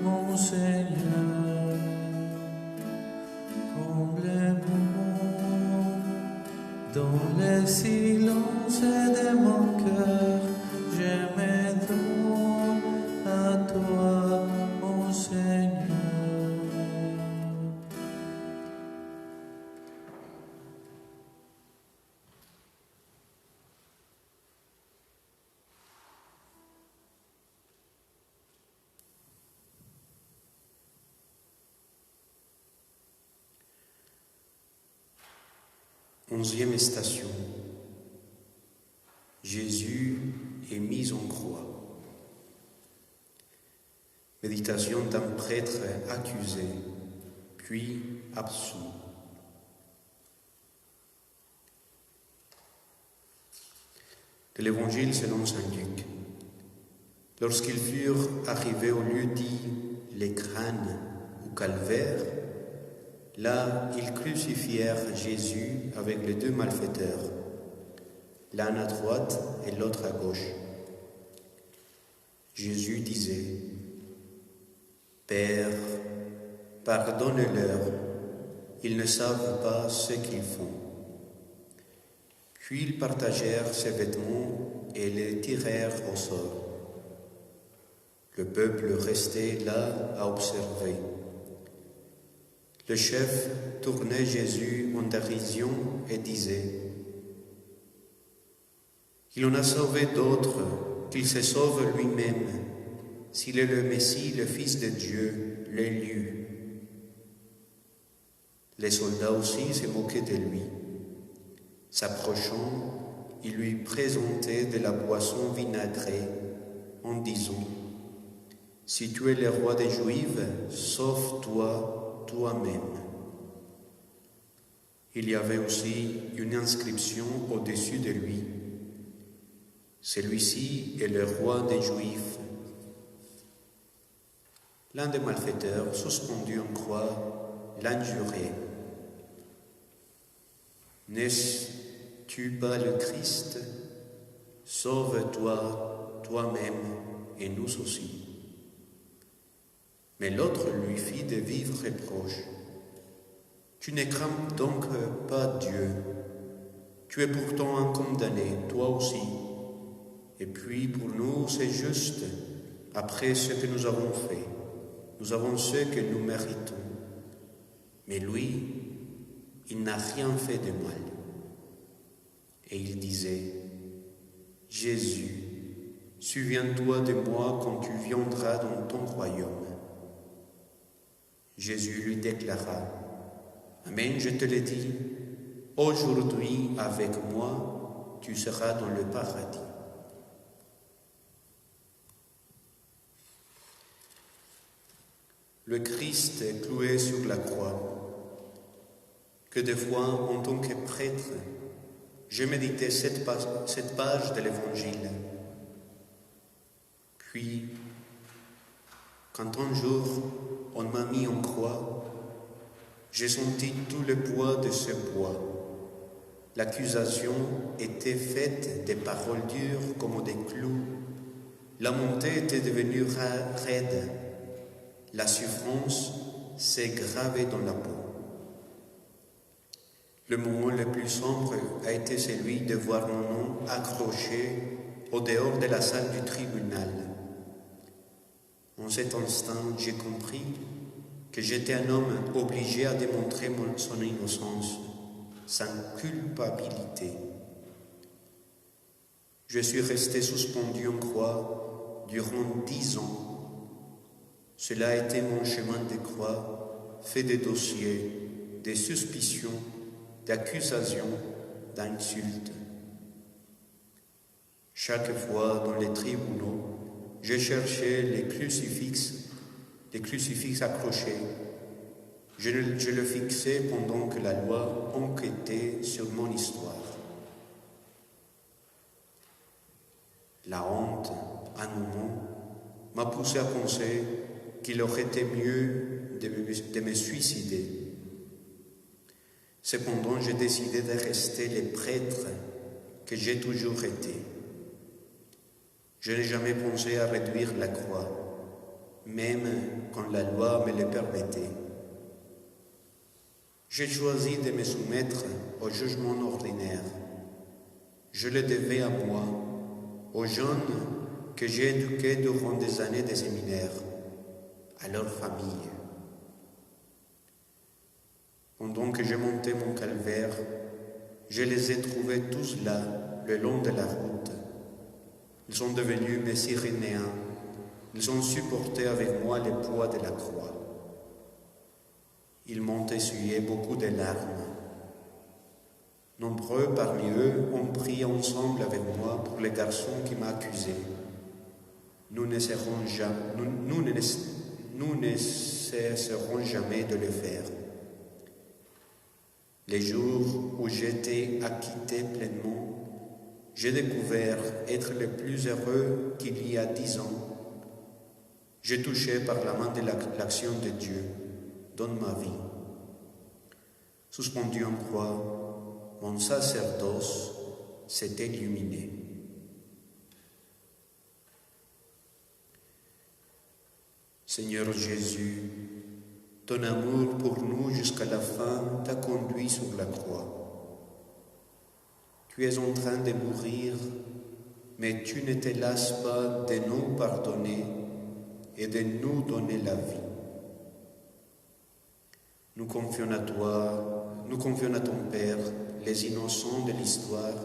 mon Seigneur. Humblement, dans les silences de mon cœur, je me donne à toi, mon Seigneur. Onzième station. Jésus est mis en croix. Méditation d'un prêtre accusé, puis absous. De l'Évangile selon saint Luc. Lorsqu'ils furent arrivés au lieu dit les crânes ou calvaire, là, ils crucifièrent Jésus avec les deux malfaiteurs, l'un à droite et l'autre à gauche. Jésus disait, « Père, pardonne-leur, ils ne savent pas ce qu'ils font. » Puis ils partagèrent ses vêtements et les tirèrent au sort. Le peuple restait là à observer. Le chef tournait Jésus en dérision et disait, Il en a sauvé d'autres, qu'il se sauve lui-même, s'il est le Messie, le Fils de Dieu, l'élu. Les soldats aussi se moquaient de lui. S'approchant, ils lui présentaient de la boisson vinaigrée en disant « Si tu es le roi des Juifs, sauve-toi toi-même. » Il y avait aussi une inscription au-dessus de lui. Celui-ci est le roi des Juifs. L'un des malfaiteurs, suspendu en croix, l'injurait. N'es-tu pas le Christ? Sauve-toi toi-même et nous aussi. Mais l'autre lui fit de vifs reproches. Tu ne crains donc pas Dieu. Tu es pourtant un condamné, toi aussi. Et puis pour nous, c'est juste, après ce que nous avons fait. Nous avons ce que nous méritons. Mais lui, il n'a rien fait de mal. Et il disait, Jésus, souviens-toi de moi quand tu viendras dans ton royaume. Jésus lui déclara, Amen, je te le dis, aujourd'hui avec moi, tu seras dans le paradis. Le Christ est cloué sur la croix. Que des fois, en tant que prêtre, j'ai médité cette page de l'Évangile. Puis, quand un jour on m'a mis en croix, j'ai senti tout le poids de ce poids. L'accusation était faite des paroles dures comme des clous. La montée était devenue raide. La souffrance s'est gravée dans la peau. Le moment le plus sombre a été celui de voir mon nom accroché au dehors de la salle du tribunal. En cet instant, j'ai compris que j'étais un homme obligé à démontrer son innocence, sa culpabilité. Je suis resté suspendu en croix durant 10 ans. Cela a été mon chemin de croix, fait de dossiers, de suspicions, d'accusations, d'insultes. Chaque fois dans les tribunaux, je cherchais les crucifix accrochés. Je le fixais pendant que la loi enquêtait sur mon histoire. La honte, à un moment, m'a poussé à penser qu'il aurait été mieux de me suicider. Cependant, j'ai décidé de rester le prêtre que j'ai toujours été. Je n'ai jamais pensé à réduire la croix, même quand la loi me le permettait. J'ai choisi de me soumettre au jugement ordinaire. Je le devais à moi, aux jeunes que j'ai éduqués durant des années de séminaire, à leur famille. Pendant que je montais mon calvaire, je les ai trouvés tous là, le long de la route. Ils sont devenus mes Cyrénéens. Ils ont supporté avec moi le poids de la croix. Ils m'ont essuyé beaucoup de larmes. Nombreux parmi eux ont prié ensemble avec moi pour le garçon qui m'a accusé. Nous ne cesserons jamais de le faire. Les jours où j'étais acquitté pleinement, j'ai découvert être le plus heureux qu'il y a 10 ans. J'ai touché par la main de l'action de Dieu dans ma vie. Suspendu en croix, mon sacerdoce s'est illuminé. Seigneur Jésus, ton amour pour nous jusqu'à la fin t'a conduit sur la croix. Tu es en train de mourir, mais tu ne te lasses pas de nous pardonner et de nous donner la vie. Nous confions à toi, nous confions à ton Père les innocents de l'histoire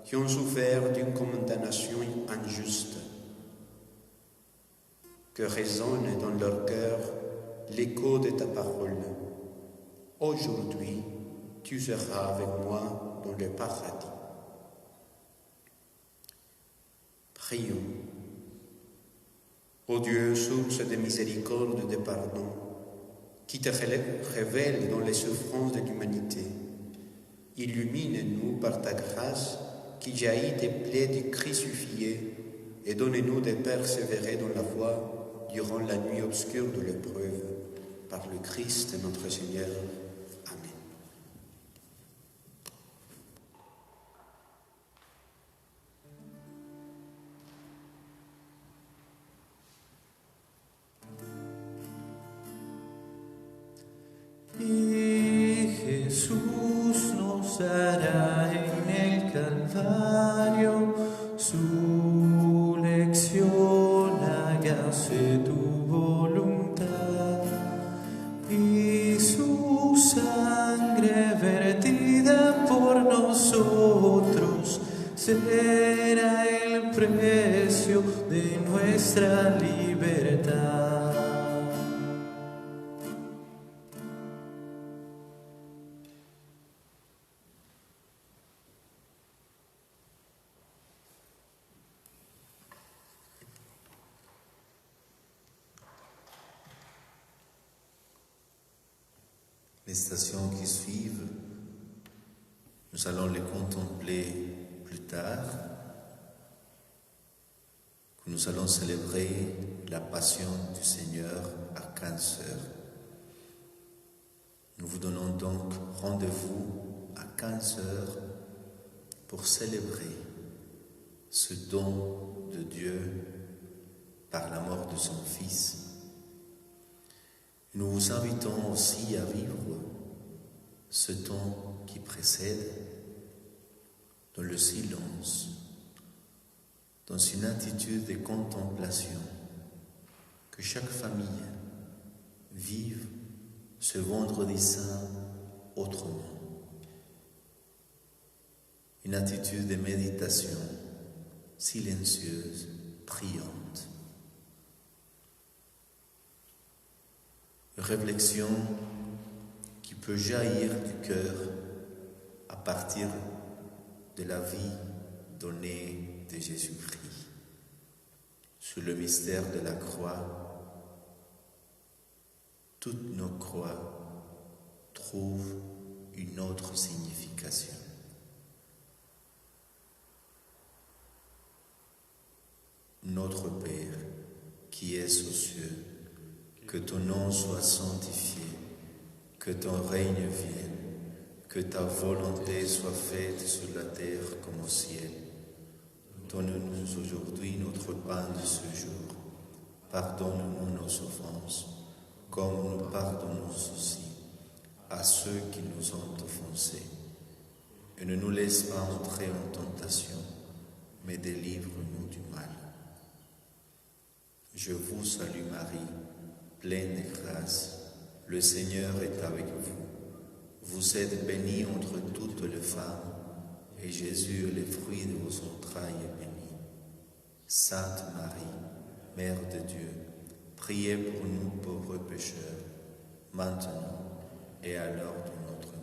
qui ont souffert d'une condamnation injuste, que résonne dans leur cœur l'écho de ta parole. Aujourd'hui, tu seras avec moi dans le paradis. Prions. Ô Dieu, source de miséricorde et de pardon, qui te révèle dans les souffrances de l'humanité, illumine-nous par ta grâce qui jaillit des plaies du crucifié et donne-nous de persévérer dans la voie durant la nuit obscure de l'épreuve, par le Christ notre Seigneur. Amen. Y Jesús nos hará en el Calvario su lección, hágase tu voluntad, y su sangre vertida por nosotros será el precio de nuestra libertad. Les stations qui suivent, nous allons les contempler plus tard, que nous allons célébrer la Passion du Seigneur à 15 heures. Nous vous donnons donc rendez-vous à 15 heures pour célébrer ce don de Dieu par la mort de son Fils. Nous vous invitons aussi à vivre ce temps qui précède dans le silence, dans une attitude de contemplation, que chaque famille vive ce vendredi saint autrement. Une attitude de méditation silencieuse, priante. Une réflexion qui peut jaillir du cœur à partir de la vie donnée de Jésus-Christ. Sur le mystère de la croix, toutes nos croix trouvent une autre signification. Notre Père, qui es aux cieux, que ton nom soit sanctifié, que ton règne vienne, que ta volonté soit faite sur la terre comme au ciel. Donne-nous aujourd'hui notre pain de ce jour. Pardonne-nous nos offenses, comme nous pardonnons aussi à ceux qui nous ont offensés. Et ne nous laisse pas entrer en tentation, mais délivre-nous du mal. Je vous salue Marie, pleine de grâce, le Seigneur est avec vous. Vous êtes bénie entre toutes les femmes, et Jésus, le fruit de vos entrailles, est béni. Sainte Marie, Mère de Dieu, priez pour nous pauvres pécheurs, maintenant et à l'heure de notre